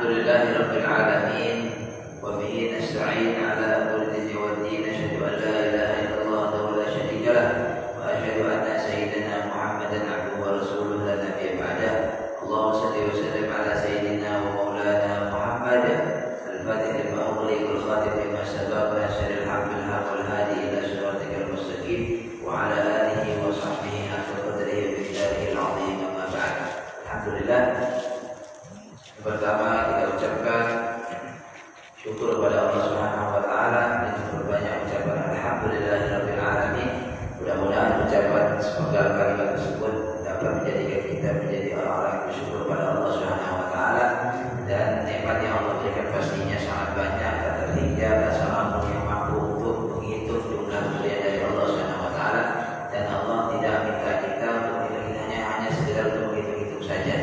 Alhamdulillahirabbil alamin wa bihi nasta'in ala umuri dunya waddin. Asyhadu an la ilaha illallah wa la syarika lah wa asyhadu anna sayyidina Muhammadan abduhu wa rasuluhu la nabiyya ba'dah. Allahumma shalli wa sallim ala sayyidina wa maulana Muhammad al-fatih lima ughliqa wal khatim lima sabaqa nasril haqqil haqq wal hadi ila siratikal mustaqim wa ala alihi wa sahbihi haqqa qadrihi wa miqdarihi al-'azim. Amma ba'd. Alhamdulillah, pertama kita ucapkan syukur kepada Allah Subhanahu wa taala dan berbanyak ucapan alhamdulillahirabbil alamin. Mudah-mudahan ucapan sepenggal kalimat tersebut dapat menjadikan kita menjadi orang-orang yang bersyukur kepada Allah Subhanahu wa taala, dan nikmat yang Allah berikan pastinya sangat banyak dan terhingga rasa mampu yang mampu untuk menghitung jumlah pemberian dari Allah Subhanahu wa taala, dan Allah tidak minta kita untuk menghitung-hitungnya hanya sekedar untuk menghitung-hitung saja.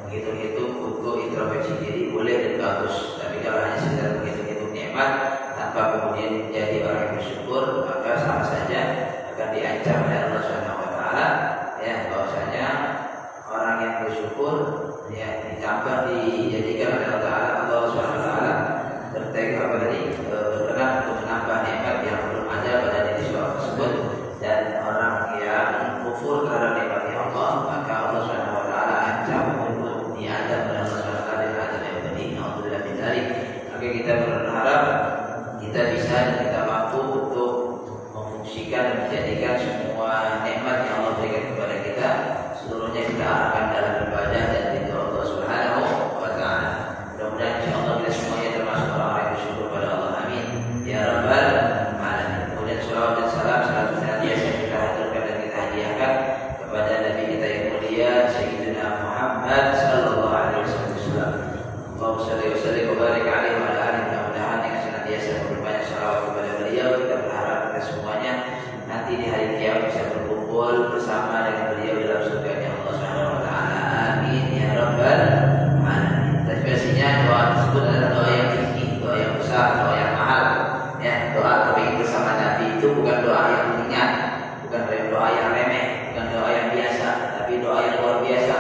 Menghitung-hitung untuk introspeksi diri boleh dan bagus, tapi kalau hanya sekedar menghitung-hitung nikmat tanpa kemudian menjadi orang yang bersyukur, maka sama saja akan diancam oleh Allah Subhanahu wa taala, ya, bahwasanya orang yang bersyukur ya ditambah dijadikan oleh Allah Subhanahu wa taala berkenan untuk menambah nikmat yang belum ada pada diri seorang tersebut, dan orang yang kufur terhadap nikmat Allah, maka Allah Subhanahu wa taala ancam untuk diadab oleh Allah Subhanahu wa taala dengan adab yang pedih. Alhamdulillah min dzalik. Maka kita berharap kita bisa dan kita mampu untuk memfungsikan dan menjadikan semua nikmat yang Allah berikan kepada kita seluruhnya kita arahkan dalam ibadah dan ridho Allah Subhanahu wa taala. Mudah-mudahan insyaallah kita semuanya termasuk orang-orang yang bersyukur kepada Allah. Amin ya rabbal alamin. Kemudian salawat dan salam senantiasa kita haturkan dan kita hadiahkan kepada Nabi kita yang mulia Sayyidina Muhammad sallallahu alaihi wasallam. Allahumma shalli wa sallim wa barik alaihi wa ala alihi. Mudah-mudahan dengan senantiasa berbanyak salawat kepada beliau, kita berharap kita semuanya nanti di hari kiamat bisa berkumpul bersama dengan beliau dalam surganya Allah Subhanahu wa taala. Amin ya rabbal alamin. Biasanya doa tersebut adalah doa yang tinggi, doa yang besar, doa yang mahal. Ya, doa tapi bersama Nabi itu bukan doa yang ringan, bukan doa yang remeh, bukan doa yang biasa, tapi doa yang luar biasa.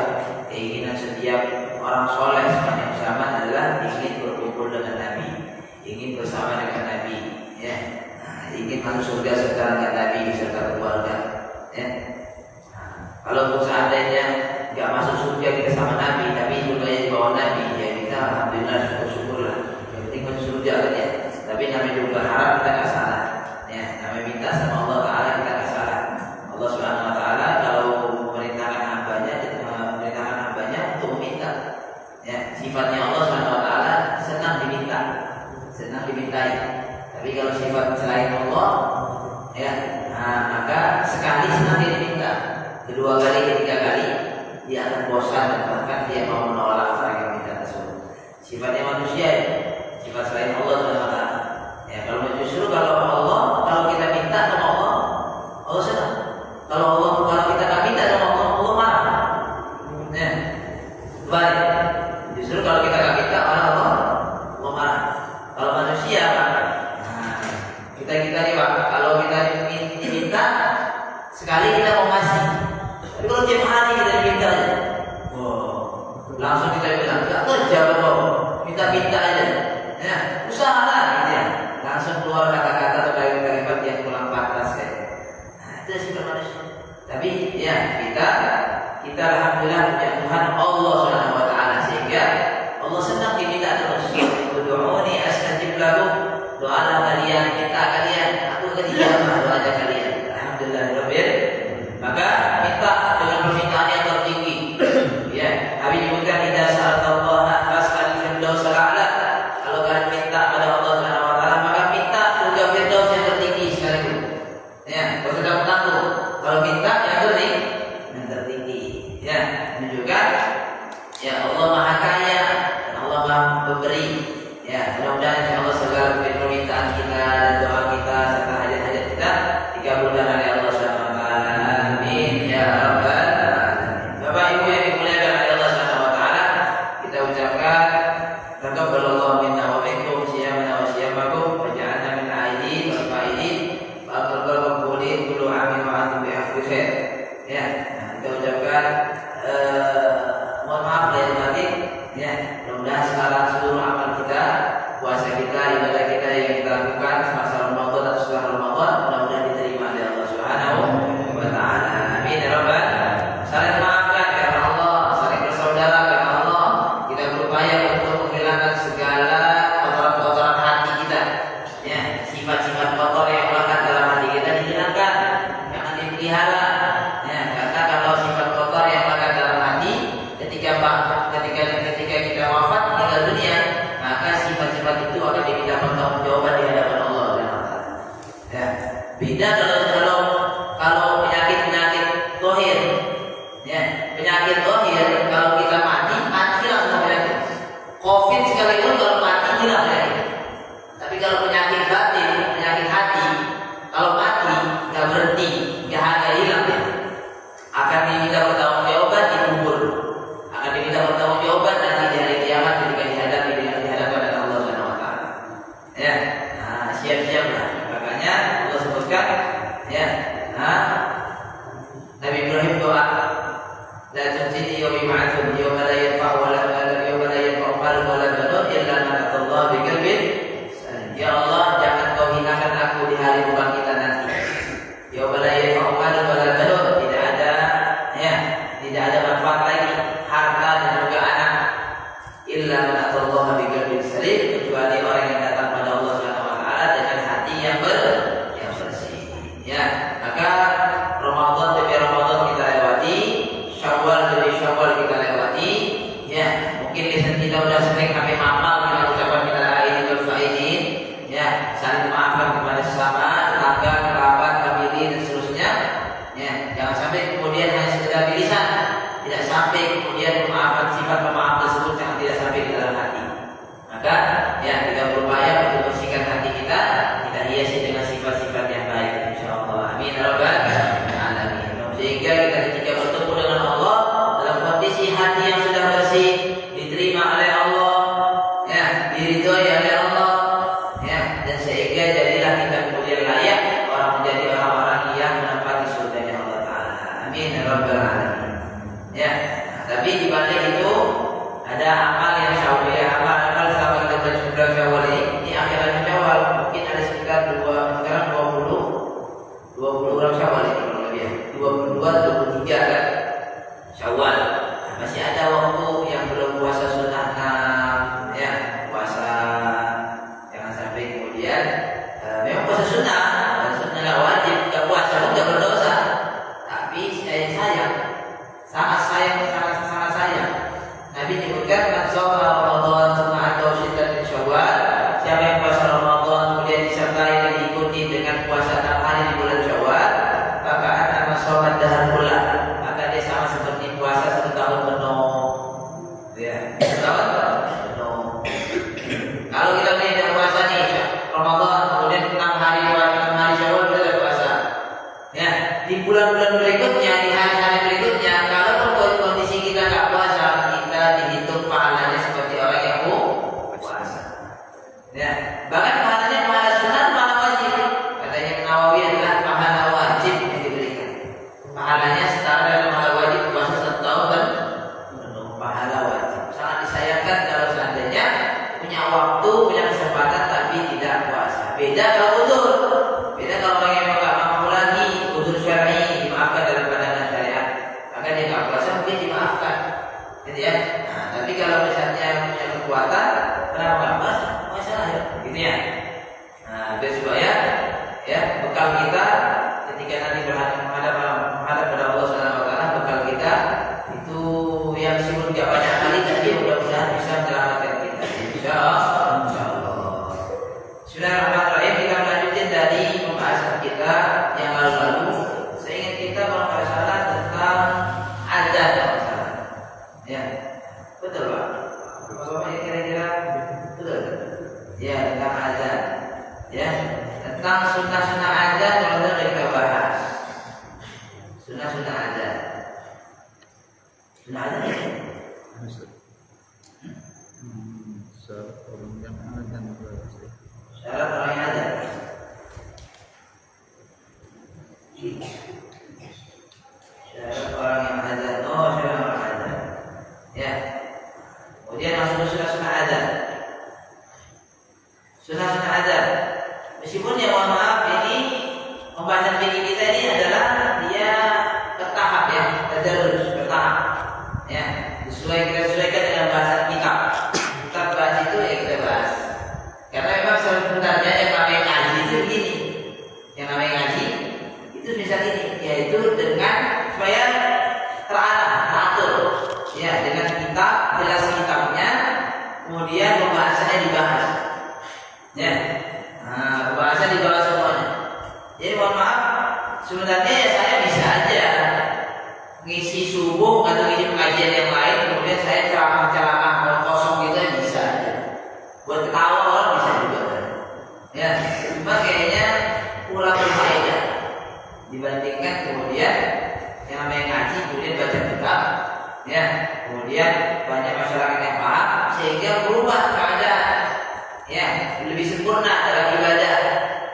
Keinginan setiap orang soleh sepanjang zaman adalah ingin berkumpul dengan Nabi, ingin bersama dengan Nabi, ya, ingin masuk surga serta dengan Nabi beserta keluarga. Ya. Kalau seandainya nggak masuk surga kita sama Nabi, tapi surganya di bawah Nabi, ya kita alhamdulillah syukur-syukurlah. Yang penting masuk surga kan ya. Tapi Nabi juga harap kita nggak salah. Ya, Nabi minta sama Allah Taala kita nggak salah. Allah Subhanahu Wa Taala kalau memerintahkan hambanya untuk meminta. Ya, sifatnya Allah Subhanahu Wa Taala senang diminta, senang dimintai. Tapi kalau sifat selain Allah, ya, maka sekali senang dia diminta, kedua kali, ketiga kali dia akan bosan dan bahkan dia mau menolak orang yang minta tersebut. Sifatnya manusia, ya, sifat selain Allah Subhanahu Wa Taala. Ya, kalau kita minta sama Allah, Allah senang. Kalau kita nggak minta sama Allah, Allah marah. Ya, baik. Justru kalau kita nggak minta, Allah marah. Kalau manusia, kita ini Pak, kalau kita diminta sekali kita mau ngasih, tapi kalau tiap hari kita diminta aja, langsung kita bilang nggak kerja kok, minta aja, ya usaha lah gitu ya, langsung keluar kata-kata atau kalimat-kalimat yang kurang pantas ya. Nah, itu sifat manusia. Tapi ya kita alhamdulillah punya Tuhan Allah Subhanahu wa taala, sehingga Allah senang diminta terus. Ud'uuni astajib lakum. Doalah kalian, minta kalian, aku akan ijabah doanya kalian. Alhamdulillahirabbil. Maka minta dengan permintaan yang tertinggi. Ya, Nabi menyebutkan idza sa'altallaha fas'al firdausal a'la. Kalau kalian minta pada Allah Subhanahu wa taala, maka minta surga firdaus yang tertinggi sekaligus. Ya, kalau sudah menanggung. Kalau minta yang tertinggi. Ya, menunjukkan ya Allah Maha Kaya dan Allah Maha Pemberi. Ya, mudah-mudahan insyaallah segala permintaan kita dan doa kita serta hajat-hajat kita dikabulkan oleh Allah Subhanahu wa taala. Amin ya rabbal alamin. Bapak Ibu yang dimuliakan oleh Allah Subhanahu wa taala, kita ucapkan taqabbalallahu minna wa minkum siyamana wa siyamakum wa ja'alna min aidin wal fa'idin wa aqbal maqbulin kullu 'amin wa antum bi ahli khair. Ya, kita ucapkan mohon maaf lahir batin ya. mudah-mudahan sekarang seluruh amal kita, puasa kita, ibadah kita yang kita lakukan semasa Ramadan atau setelah Ramadan, mudah-mudahan diterima oleh Allah Subhanahu wa Ta'ala. Amin ya rabbal alamin. Saling memaafkan karena Allah, saling bersaudara karena Allah. Kita berupaya untuk menghilangkan segala kotoran-kotoran hati kita. Ya, sifat-sifat kotor yang melekat dalam hati kita dihilangkan, jangan dipelihara. Ya, karena kalau sifat kotor yang melekat dalam hati, ketika kita wafat meninggal dunia, maka sifat-sifat itu akan diminta pertanggungjawaban di hadapan Allah Subhanahu wa Ta'ala. Ya, beda kalau penyakit zahir. Ya, penyakit zahir kalau kita mati langsung penyakit. Covid sekalipun kalau mati hilang penyakit. Tapi kalau penyakit batin, penyakit hati, kalau mati nggak berhenti, nggak hanya hilang ya. Akan diminta pertanggungjawaban di kubur. Akan diminta pertanggungjawaban nanti di hari kiamat ketika dihadapkan dengan Allah Subhanahu wa Ta'ala. Ya, nah, siap-siaplah. Makanya Allah sebutkan, ya, Nabi Ibrahim doa, la tujini yawmi ma'atum yawma la yanfa'u wa la malun wa la banun illa man atallaha biqalbin salim. Ya Allah, jangan kau hinakan aku di hari kebangkitan nanti. Yawma la yanfa'u malun wa la banun, tidak ada manfaat lagi harta dan juga anak, illa man atallaha biqalbin salim, kecuali orang yang datang pada Allah Subhanahu wa Ta'ala dengan hati yang bersih. Ya, maka Ramadan demi Ramadan kita lewati, Syawal demi Syawal kita lewati. Ya, mungkin lisan kita udah sering sampai hafal dengan ucapan kita Aidil Faidin. Ya, saling memaafkan kepada sesama, tetangga, kerabat, famili dan seterusnya. Ya, jangan sampai kemudian hanya sekedar di lisan, tidak sampai kemudian memaafkan sifat pemaaf tersebut yang tidak sampai di dalam hati. Maka ya kita berupaya untuk bersihkan hati kita hiasi dengan sifat-sifat yang baik, insyaallah. Amin ya rabbal alamin. Sehingga kita ketika bertemu dengan Allah dalam kondisi hati yang sudah bersih, diterima oleh Allah, ya, diridhoi oleh Allah, ya, dan sehingga jadilah kita kemudian layak menjadi orang-orang yang menempati surganya Allah Ta'ala. Amin ya rabbal alamin. Ya, nah, tapi di balik itu ada amal yang syawal, ya, amal selama kita berbulan Syawal ini akhirnya Syawal mungkin ada sekitar 20 orang Syawal ini kalau lebih ya, 22, 23 kan Syawal. Nah, masih ada waktu yang belum puasa sunnah 6, ya, puasa jangan sampai kemudian memang puasa sunnah nggak wajib, nggak puasa pun nggak berdosa. Tapi sayang, sangat sayang. Nabi menyebutkan man shoma Ramadan tsumma atau syiddat min Syawal, siapa yang puasa Ramadan kemudian disertai dan diikuti dengan puasa 6 hari di bulan Syawal, maka ana shoma dahar kullah, maka dia sama seperti puasa 1 tahun penuh. Ya, 1 tahun penuh. Kalau kita tidak puasa nih Ramadan kemudian 6 hari Syawal kita puasa. Ya, di bulan-bulan berikutnya, di hari-hari berikutnya, kalau kondisi kita nggak puasa, kita dihitung pahalanya seperti orang yang puasa. Ya, bahkan pahalanya pahala sunat, pahala wajib. Katanya Nawawi adalah pahala wajib yang diberikan. Pahalanya setara dengan pahala wajib puasa 1 tahun dan penuh, pahala wajib. Sangat disayangkan kalau seandainya punya waktu, punya kesempatan tapi tidak puasa. Beda kalau udzur. Beda kalau orang yang nggak mampu lagi, udzur syar'i dimaafkan dalam pandangan syariat, maka dia nggak puasa mungkin dimaafkan, gitu ya. Nah, tapi kalau misalnya punya kekuatan, kenapa nggak puasa? Puasa ya, gitu ya. Nah, biar supaya ya bekal kita ketika nanti menghadap pada Allah Subhanahu wa Ta'ala, bekal kita itu yang meskipun nggak banyak kali, tapi mudah-mudahan bisa menyelamatkan kita. Insyaallah. Bismillahirrahmanirrahim. Kita melanjutkan dari pembahasan kita yang lalu. Saya ingin kita berbicara tentang azan. Ya, betul Pak. Bapak kira-kira betul. Ya, tentang azan. Ya, tentang sunnah-sunnah azan kalau kita bahas. Sunnah-sunnah azan. Sunnah azan. Syarat orang yang azan. Syarat orang yang azan. Oh, syarat orang azan. Ya. Kemudian masuk sunnah sunnah-sunnah azan. Sunnah-sunnah azan. Meskipun ya mohon maaf ini pembahasan fikih kita ini adalah dia bertahap ya, bertahap. Ya, kita sesuaikan dengan bahasan kita. Kita bahas itu ya kita bahas. Karena memang sebenarnya yang namanya ngaji itu begini. Yang namanya ngaji itu bisa gini, yaitu dengan supaya terarah, teratur. Ya, dengan kitab, jelas kitabnya, kemudian pembahasannya dibahas. Ya. Nah, pembahasan dibahas semuanya. Jadi mohon maaf, sebenarnya ya saya bisa aja ngisi subuh atau ngisi pengajian yang lain, kemudian saya ceramah kosong gitu ya bisa aja. Buat ketawa orang bisa juga. Ya, cuma kayaknya kurang berfaedah dibandingkan kemudian yang namanya ngaji kemudian baca kitab, ya, kemudian banyak masyarakat yang paham sehingga berubah keadaan, ya, lebih sempurna dalam ibadah,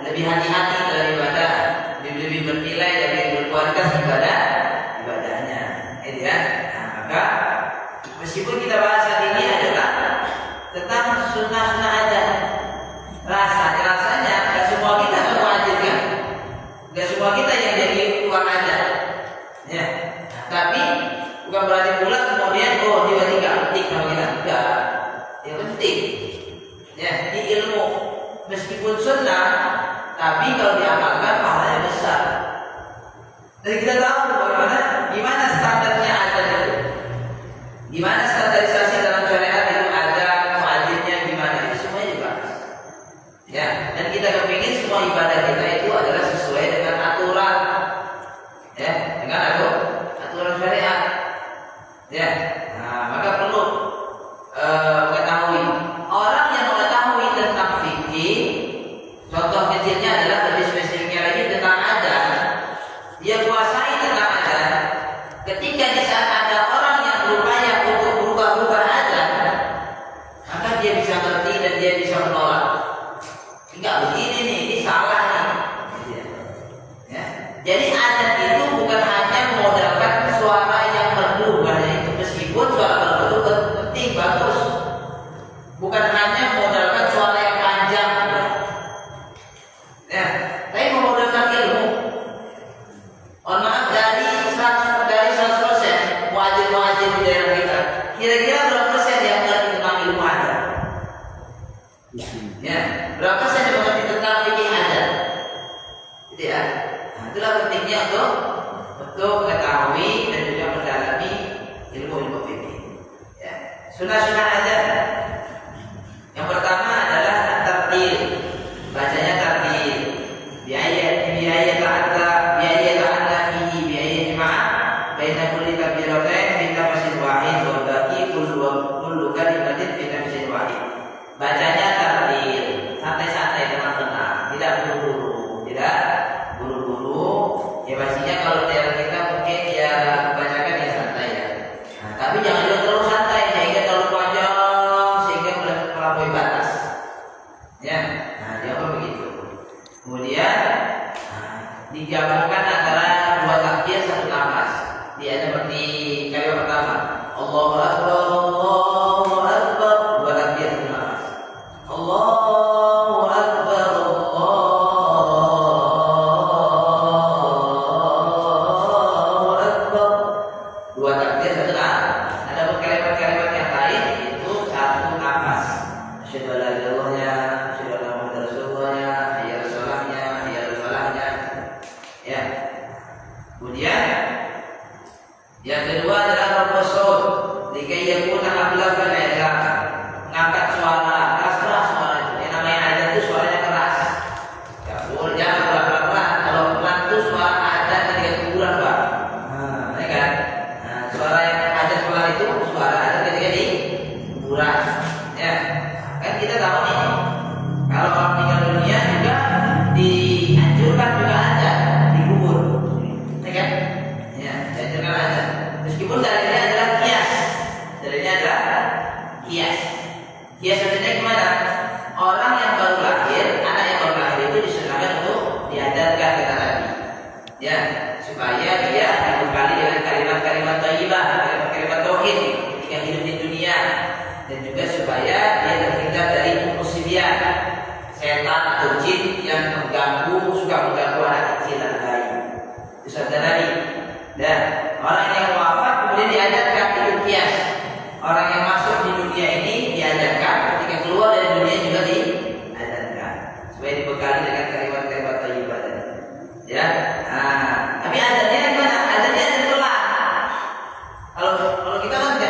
lebih hati-hati dalam ibadah, lebih bernilai, lebih berkualitas ibadahnya, ya. Nah, maka meskipun kita bahas hari ini adalah tentang sunnah-sunnah azan, rasanya nggak semua kita mewajibkan, nggak semua kita yang jadi tukang azan, ya. Tapi bukan berarti pula kemudian tiba-tiba penting sama kita, enggak. Yang penting, ya, ini ilmu meskipun sunnah, tapi kalau diamalkan pahalanya besar. Dan kita tahu bagaimana, gimana standarnya azan itu, gimana standarisasi dalam syariat itu azan, muadzinnya gimana, itu semuanya dibahas. Ya, dan kita kepingin semua ibadah kita itu adalah sesuai dengan aturan, ya, dengan aturan syariat. Ya, nah, maka perlu mengetahui orang yang mengetahui tentang fikih. Contoh kecilnya adalah lebih spesifiknya lagi tentang azan. Dia kuasai tentang azan. Ketika di saat ada orang yang berupaya untuk berubah-ubah azan, maka dia bisa ngerti dan dia bisa menolak. Enggak begini nih, ini salah nih. Ya. Jadi azan itu bukan hanya memodalkan suara yang merdu, bukan itu. Meskipun suara merdu itu penting, bagus. Bukan hanya memodalkan suara yang panjang, ya, tapi memodalkan ilmu. Mohon maaf, dari 100% muadzin di daerah kita, kira-kira berapa persen yang mengerti tentang ilmu azan? Ya, berapa persen yang mengerti tentang fikih azan? Gitu ya. Nah, itulah pentingnya untuk mengetahui dan juga mendalami ilmu fikih. Ya. Sunnah-sunnah azan. Yang pertama adalah tartil, bacanya tartil. Biaya ta'adda fihi biaya jemaah baina kulli takbiratain fi nafsin wahid wa baqi kullu kalimatin fi nafsin wahid. Bacanya tartil, santai-santai, tenang-tenang, tidak buru-buru, Ya pastinya kalau daerah kita mungkin ya kebanyakan ya santai ya. Nah, tapi jangan juga terlalu santai sehingga terlalu panjang sehingga melampaui batas. Ya, nah jangan begitu. Kemudian digabungkan antara dua takbir satu nafas. Dia seperti kalimat pertama, Allahu Akbar, Allahu Akbar, dua takbir satu nafas. Allahu Akbar, Allahu Akbar, dua takbir satu nafas. Ada kalimat-kalimat yang lain itu satu nafas. Asyhadu an la ilaha illallah, asyhadu anna Muhammadar Rasulullah, hayya 'alas salahnya, hayya 'alal falahnya. Ya. Kemudian yang kedua adalah raf'us shaut, likai yakuna ablagha al-i'lam. Ngangkat suara, keras suara itu. Yang namanya azan itu suaranya keras. Ya, jangan pelan-pelan. Kalau pelan itu suara azan ketika kuburan, Pak. Nah, ya kan? Nah, suara yang azan pelan itu suara azan ketika di kuburan. Ya. Kan kita tahu nih, kalau orang meninggal dunia juga dianjurkan juga azan dikubur, ya kan? Ya, dianjurkan azan. Meskipun dalilnya adalah kias, kias artinya gimana? Orang yang baru lahir, anak yang baru lahir itu disunahkan untuk diajarkan kata Nabi, ya, supaya dia dibekali dengan kalimat-kalimat thayyibah, kalimat-kalimat tauhid ketika hidup di dunia. dan juga supaya dia terhindar dari musibian, setan atau jin yang suka mengganggu anak kecil dan bayi. Itu sabda Nabi. Dan orang yang wafat kemudian diajarkan diruqyah. Orang yang masuk di dunia ini diajarkan, ketika keluar dari dunia juga diajarkan supaya dibekali dengan kalimat-kalimat thayyibah tadi. Ya. Tapi adanya gimana? Adanya pelan. Kalau kita kan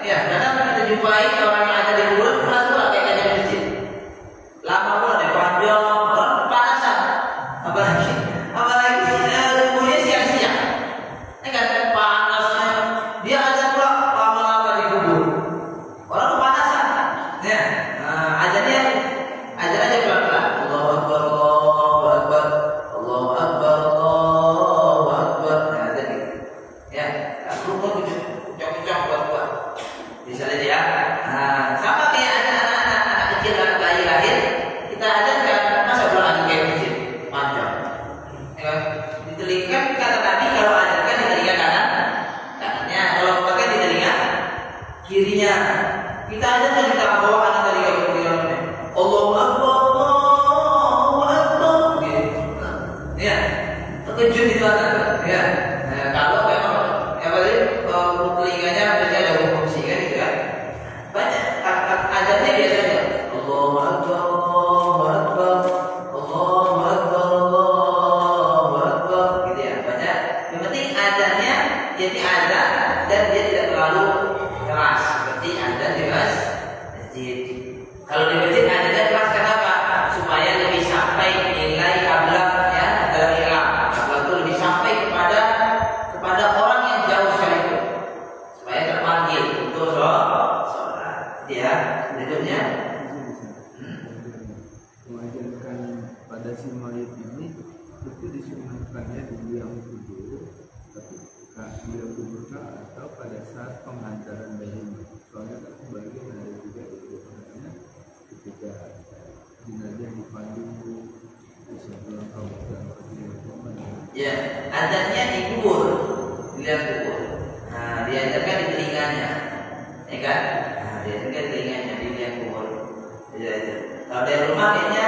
ya, kadang kita jumpai orang yang ada di kuburan pelan-pelan kayak ada di masjid. Lama pun ada panjang, orang kepanasan. Apalagi kuburnya siang-siang. Ini kan panasnya. Dia aja pula lama-lama di kubur. Orang kepanasan. Ya, ajarnya pelan-pelan. Allahu Akbar, Allahu Akbar, Allahu Akbar, Allahu Akbar. Nah, tadi. Ya, rukun kencang-kencang kuat-kuat. Misalnya dia, sama kayak anak kecil anak bayi lahir, kita ajarkan masa lagi kayak kecil, panjang. Ya, di telinga kata Nabi kalau ajarkan di telinga kanannya, kalau pakai di telinga kirinya. Kita ajarkan kita bawa anak telinga kiri. Allahu Akbar, Allahu Akbar. Ya, terkejut itu anak. Ya, kalau memang telinganya berarti ada fungsi kan gitu kan. Banyak ajarnya biasanya Allahu Akbar, Allahu Akbar, Allahu Akbar, Allahu Akbar gitu ya. Banyak. Yang penting ajarnya jadi azan dan dia tidak terlalu keras seperti azan di masjid. Kalau di masjid azannya keras kenapa? Supaya lebih sampai nilai ablag ya dalam Islam. Ablag itu lebih sampai kepada orang yang jauh sekalipun supaya terpanggil untuk sholat. Dia berikutnya mengajarkan pada si mayit ini itu disunahkannya di liang kubur, tapi dia kuburkan atau pada saat penghantaran bayi. Soalnya kan sebagian ada juga di ketika jenazah dipandu di sebelah kawasan ya, adanya dikubur, dilihat kubur. Diajarkan di telinganya, ya kan? Diajarkan di telinganya, dilihat kubur. Kalau dari rumah kayaknya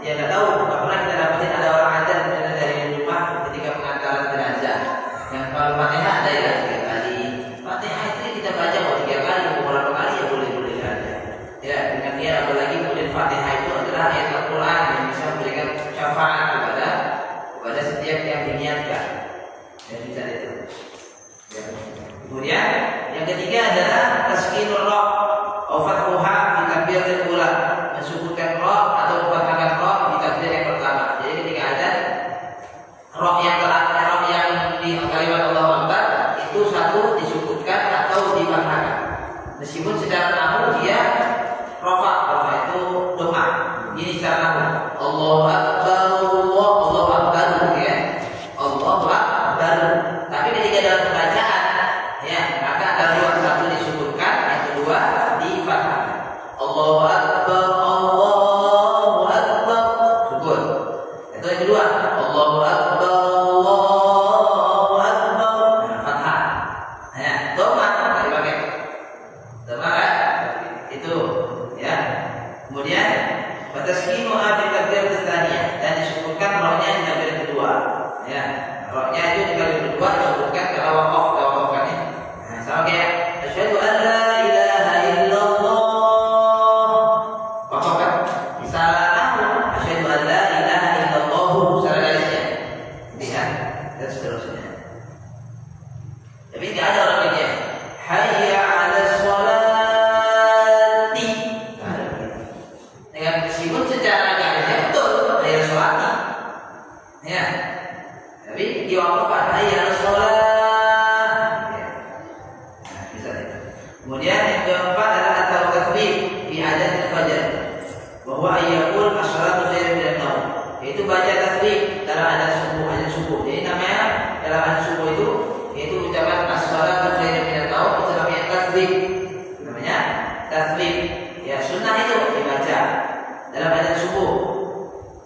dia nggak tahu. Nggak pernah kita dapatin ada orang ajar misalnya dari rumah ketika pengantaran jenazah. Yang kalau Fatihah ada ya 3 kali. Fatihah itu kita baca mau 3 kali, mau berapa kali ya boleh saja. Ya, dengan dia apalagi kemudian Fatihah itu adalah ayat Al-Quran yang bisa memberikan syafaat kepada setiap yang diniatkan. Ya, bisa itu. Ya. Kemudian yang ketiga adalah taskinur roh, fathuha fi takbiratul ula, mensuburkan roh atau memfathahkan roh di takbir yang pertama. Jadi ketika ada roh yang di kalimat Allahu Akbar itu satu disebutkan atau difathahkan. Meskipun secara nahwu dia rofa itu doma. Ini secara nahwu. Allahu Akbar, Allahu Akbar ya. Allahu Akbar. Tapi ketika dalam bacaan ya, maka ada dua, satu disebutkan, yang kedua difathahkan. Allahu Akbar, Allahu Akbar. Subur. Itu yang kedua. Allahu Akbar, Allahu Akbar. Fathah. Ya, doma dipakai. Doma kan? Itu ya. Kemudian Wataskinu fi takbir tsaniyah, dan disebutkan rohnya di takbir kedua. Ya, rohnya itu di takbir kedua disebutkan kalau wakaf ya. Nah, sama kayak asyhadu an la ilaha illallah. Wakaf kan? Salah asyhadu an la ilaha illallah salah garisnya. Lihat dan seterusnya. Tapi tidak ada orang lainnya. Hayya 'alas sholati. Dengan meskipun secara garisnya betul hayya sholati. Ya. Tapi diwakafkan hayya 'alas sholat. Ya. Nah, bisa itu. Kemudian yang keempat adalah at-tasbih fi adzan al-fajr. Bahwa ayyakul as-shalatu khairun minan naum. Yaitu baca tasbih dalam adzan subuh. Jadi namanya dalam adzan subuh itu yaitu ucapan as-shalatu khairun minan naum, itu namanya tasbih. Namanya tasbih. Ya, sunnah itu dibaca dalam adzan subuh.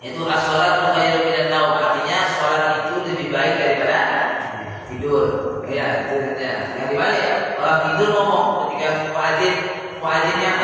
Itu as-shalatu khairun minan naum, artinya salat itu lebih baik daripada tidur. Ya, itu saja. Yang dibalik orang tidur ngomong ketika muadzin muadzinnya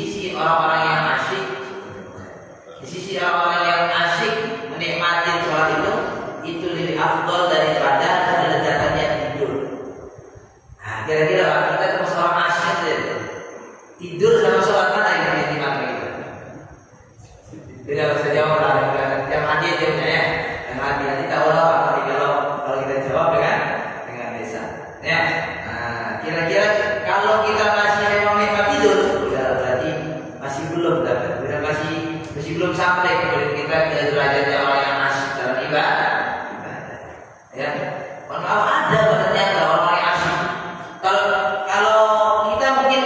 sisi orang-orang yang asyik, di sisi orang-orang yang asyik menikmati sholat itu lebih afdol daripada kelezatannya tidur. Nah, kira-kira kita termasuk orang asyik deh. Tidur sama sholat mana yang lebih dinikmati kita? Tidak bisa jawab lah, yang hati jawabnya ya, yang hati nanti tahu lah apa kalau kita jawab dengan desa. Ya, nah, kira-kira kalau kita masih memang nikmat tidur, berarti masih belum dapat, masih belum sampai kepada kita ke derajatnya orang yang asyik dalam ibadah. Ya, mohon maaf ada ternyata orang yang asyik. Kalau kita mungkin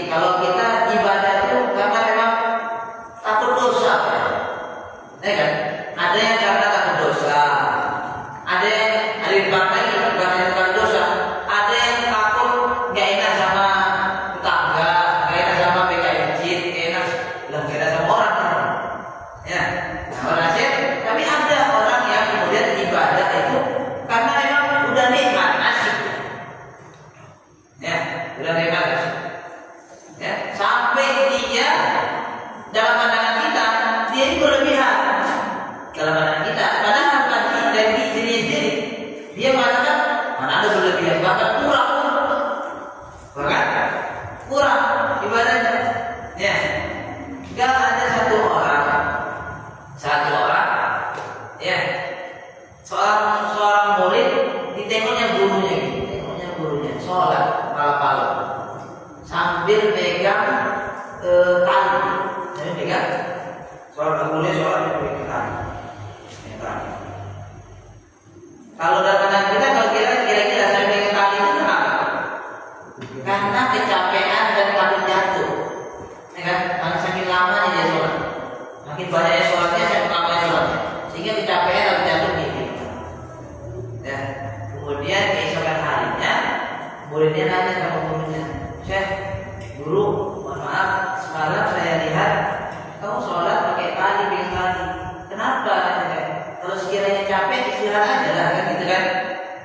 kalau kita ibadah itu karena memang takut dosa, ya kan? Ada yang karena takut dosa, ada yang bukan hanya takut dosa, ada yang takut nggak enak sama tetangga, nggak enak sama PKI masjid, nggak enak sama orang, ya. Walhasil, tapi ada orang yang kemudian ibadah itu karena memang udah nikmat, asyik, ya, udah nikmat, asyik. Ya, sampai dia dalam pandangan kita dia ini berlebihan dalam pandangan kita, padahal tadi dari diri sendiri dia mengatakan mana ada berlebihan, bahkan kurang ibadahnya. Ya, nggak ada satu orang, ya, seorang murid ditengoknya gurunya sholat malam-malam sambil pegang tali, pegang sholat boleh sholat pegang tali. Kalau dalam pandangan kita, kalau kira-kira saya pegang tali itu kenapa? Karena kecapean dan takut jatuh, ya kan? Makin saking lamanya dia sholat, makin banyaknya sholatnya, saking lamanya sholatnya, sehingga kecapean dan jatuh gitu. Ya, kemudian keesokan harinya muridnya nanya sama gurunya, "Syekh, guru, mohon maaf, semalam saya lihat kamu sholat pakai tali, pegang tali. Kenapa?" Kalau sekiranya capek istirahat aja lah, kan gitu kan?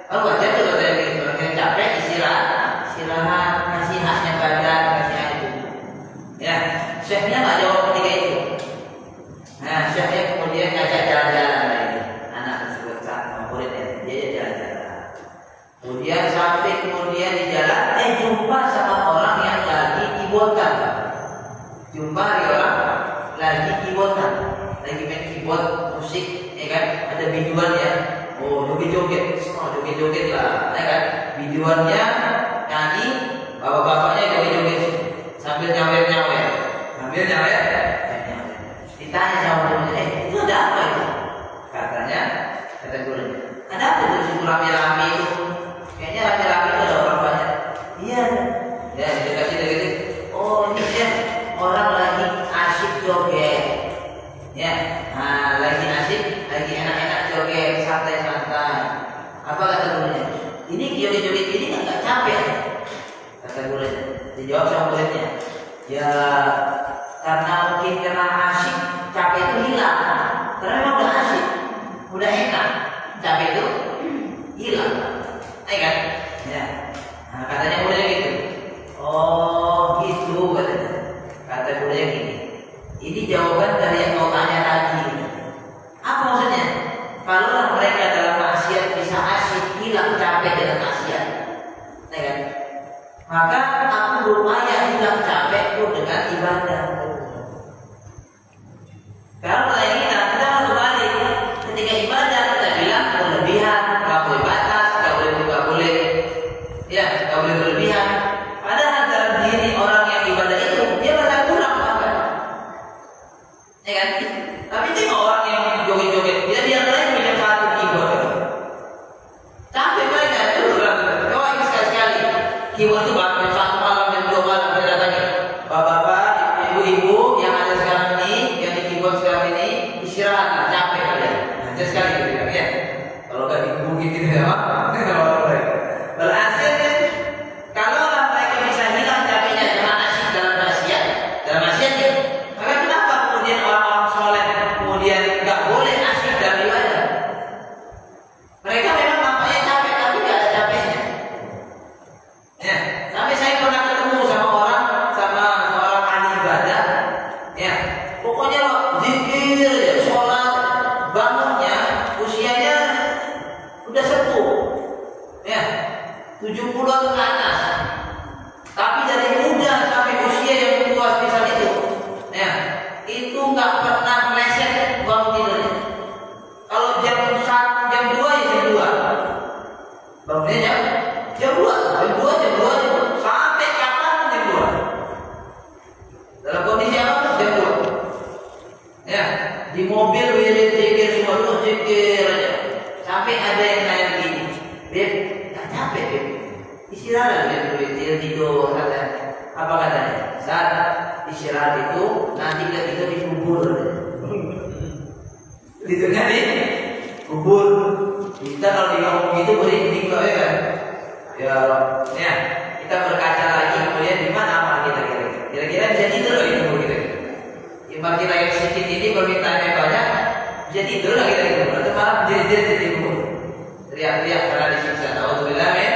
Kalau wajar kalau saya begitu, kalau capek istirahat, kasih haknya badan, kasih hak itu. Ya, syekhnya nggak jawab ketika itu. Nah, syekhnya kemudian ngajak jalan-jalan lagi. Anak tersebut sama muridnya, dia jalan-jalan. Kemudian sampai di jalan, jumpa sama orang yang lagi keyboardan. Lagi main keyboard musik, ya kan? Ada biduannya. Oh, joget-joget lah, ya kan? Biduannya nyanyi, bapak-bapaknya joget-joget sambil nyawer. Ditanya sama gurunya, itu ada apa itu? Kata gurunya, ada apa itu situ rame-rame itu? Kayaknya rame-rame itu ada orang banyak. Iya. Ya, dia kasih gitu. Oh, ini dia orang lagi asyik joget. Ya, lagi asyik, lagi enak-enak joget, santai-santai. Apa kata gurunya? Ini joget-joget ini nggak capek? Kata gurunya. Dijawab sama muridnya, ya karena mungkin karena asyik, capek itu hilang. Karena memang udah asyik, udah enak, capek itu hilang, ya kan? Ya, katanya muridnya gitu. Oh gitu katanya. Kata gurunya gini, ini jawaban dari yang kau tanya tadi. Apa maksudnya? Kalau mereka dalam maksiat bisa asyik, hilang capek dalam maksiat, ya kan? Maka aku berupaya hilang capekku dengan ibadah. Kalau kita mau kembali ketika ibadah kita bilang berlebihan, nggak boleh batas, nggak boleh, ya nggak boleh berlebihan. Padahal dalam diri orang yang ibadah itu dia merasa kurang apa? Ya kan? Tapi tengok orang yang joget-joget, dia biarkan punya satu keyboard. Capek mereka itu kau ingat sekali keyboard itu bahkan satu malam dan 2 malam dia datangin. Bapak-bapak, ibu-ibu Dalam kondisi apa? Jatuh. Ya, di mobil wirid zikir semua tuh zikir aja. Sampai ada yang nanya begini, Beb, tak capek Beb? Istirahat Beb, dia tidur katanya. Apa katanya? Saat istirahat itu nanti kita dikubur. Tidurnya di kubur. Kita kalau di kampung itu berhenti kok ya kan? Ya, kita berkaca lagi kemudian di mana amal kita kira-kira? Kira-kira bisa tidur lagi kubur kita. Ibarat kita yang sedikit ini permintaannya banyak, bisa tidur lagi kita kubur. Atau malah jerit-jerit di kubur, teriak-teriak karena disiksa. Alhamdulillah ya.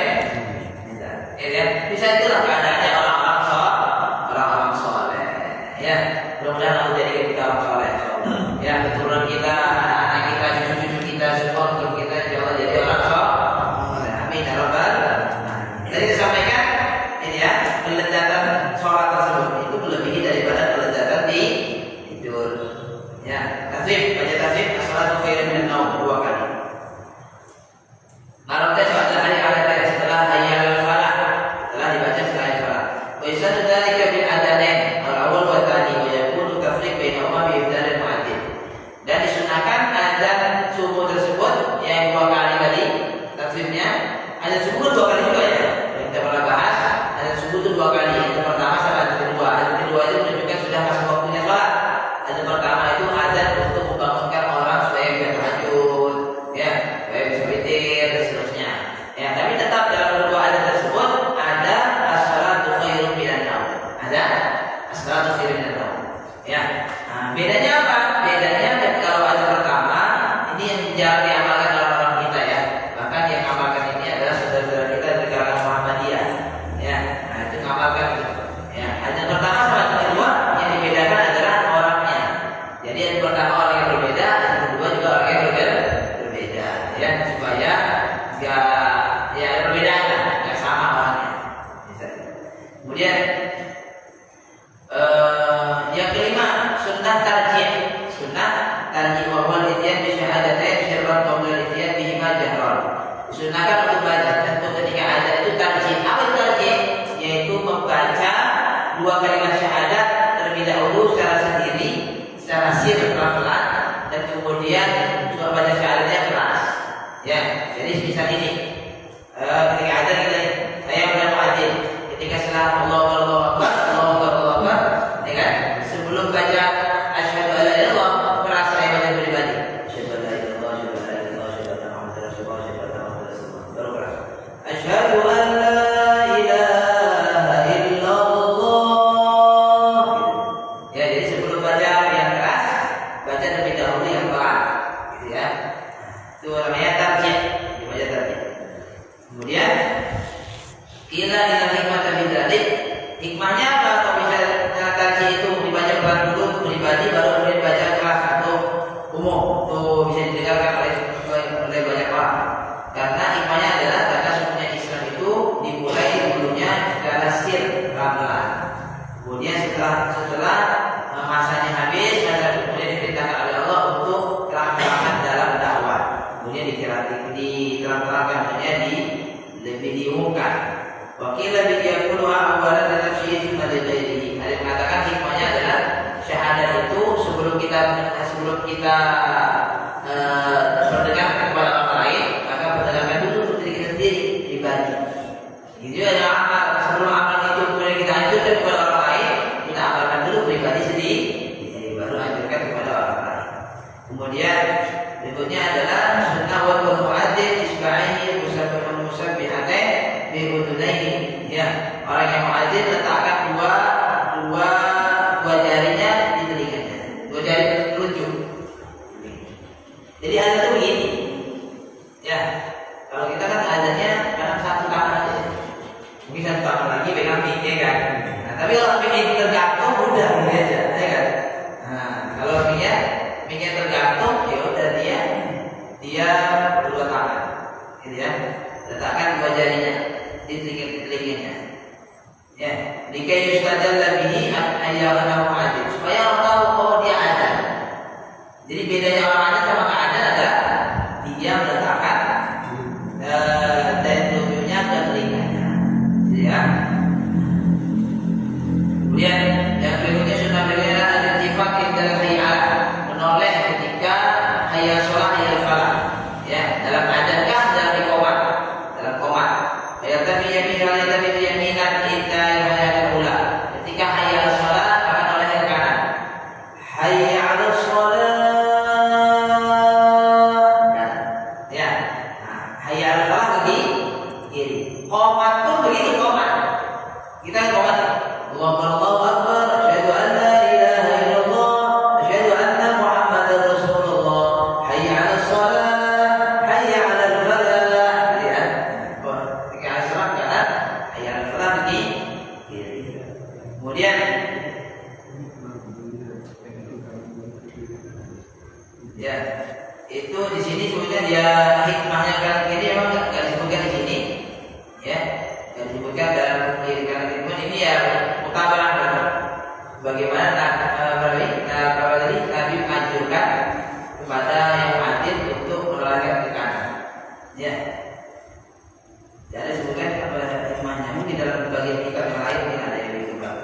Ya, bisa itulah keadaannya orang-orang soleh. Ya, mudah-mudahan Allah jadikan kita orang soleh. Ya, keturunan kita, anak-anak kita, cucu-cucu kita, supporter kita, insya Allah jadi orang soleh. Amin ya rabbal alamin. Tadi disampaikan ini ya, kelezatan sholat tersebut itu melebihi daripada kelezatan di tidur. Ya, tasbih, baca tasbih, as-salatu khairun minan naum 2 kali. Malam tadi pada hari setelah hayya 'alal falah, setelah dibaca setelah hayya 'alal falah. Wa yasadu dzalika bil adzanain al-awwal wa tsani wa yakunu tafriq bainahuma bi ibdalil mu'adzin. Dan disunahkan azan subuh tersebut yang 2 kali tadi tasbihnya, azan subuh 2 kali juga ya. Yang kita pernah bahas, azan subuh itu 2 kali. Yang pertama sama azan kedua. Azan kedua itu menunjukkan sudah masuk waktunya sholat. Azan pertama itu azan untuk membangunkan orang supaya bisa tahajud, ya, supaya bisa witir dan seterusnya. Ya, tapi tetap dalam kedua azan tersebut ada as-salatu khairun minan naum. Ada as-salatu khairun minan naum. Ya. Nah, bedanya apa? Bedanya kalau azan pertama ini yang jarang diamalkan oleh orang kita ya. Bahkan yang mengamalkan ini adalah saudara-saudara kita dari kalangan Muhammadiyah. Ya, nah itu mengamalkan. Ya, azan pertama sama azan kedua yang dibedakan adalah orangnya. Jadi yang pertama orang yang berbeda, yang kedua juga orang yang berbeda. Ya, supaya enggak ya ada perbedaan, enggak sama orangnya. Misalnya. Kemudian yang kelima, sunnah tarjih. Sunnah tarjih wa huwa al-ityan bi syahadatain sirran qabla al-ityan bihima jahran. Disunahkan untuk baca tentu ketika azan itu tarjih. Apa itu tarjih? Yaitu membaca 2 kalimat syahadat terlebih dahulu secara sendiri, secara sir pelan-pelan, dan kemudian juga baca syahadatnya keras. Ya, jadi misal ini ketika azan kita saya benar muadzin, ketika setelah Allahu Akbar, ya kan? Sebelum baca asyhadu an la ilaha illallah, keras saya baca pribadi. Asyhadu an la ilaha illallah, asyhadu an la ilaha illallah, asyhadu anna Muhammadar Rasulullah, asyhadu anna Muhammadar Rasulullah. Baru keras. Asyhadu an la ilaha illallah. Ya, jadi sebelum baca yang keras, baca terlebih dahulu yang pelan, gitu ya. Itu namanya tarjih, dibaca tarjih. Kemudian kila ila hikmah bidzalik. Hikmahnya apa? Kalau misalnya tarjih itu dibaca pelan dulu untuk pribadi, baru kemudian dibaca keras untuk umum, untuk bisa didengarkan oleh banyak orang. Karena hikmahnya adalah karena sebenarnya Islam itu dimulai dulunya secara sir, pelan-pelan. Kemudian setelah masanya habis, maka kemudian diperintahkan oleh Allah untuk terang-terangan dalam dakwah. Kemudian diterang-terangkan, kemudian lebih diumumkan. Wakil lebih diakunu awalan dan nafsiyah cuma dari. Ada yang mengatakan hikmahnya adalah syahadat itu sebelum kita berdengarkan kepada orang lain, maka berdengarkan dulu untuk diri kita sendiri pribadi. Gitu ya, amal sebelum amal itu kemudian kita anjurkan kepada orang lain, kita amalkan dulu pribadi sendiri, baru anjurkan kepada orang lain. Kemudian berikutnya adalah sunnah wa muadzin isba'ihi musabbihatain bi udunaini. Ya, orang yang muadzin letakkan dua jarinya di telinganya, 2 jari telunjuk. Jadi azan itu begini. Ya, kalau kita kan azannya kadang 1 tangan aja. Mungkin 1 tangan lagi pegang mic kan. Nah, tapi kalau mic itu tergantung udah gini aja, ya kan? Nah, kalau mic-nya tergantung ya udah dia Ya, itu di sini sebetulnya dia hikmahnya kan ini memang nggak disebutkan di sini, ya, nggak disebutkan dalam kiri kanan ini ya mutabaran bagaimana tadi Nabi menganjurkan kepada yang mati untuk menolakkan ke kanan, ya. Jadi disebutkan hikmahnya mungkin dalam bagian kitab yang lain ini ada yang disebutkan.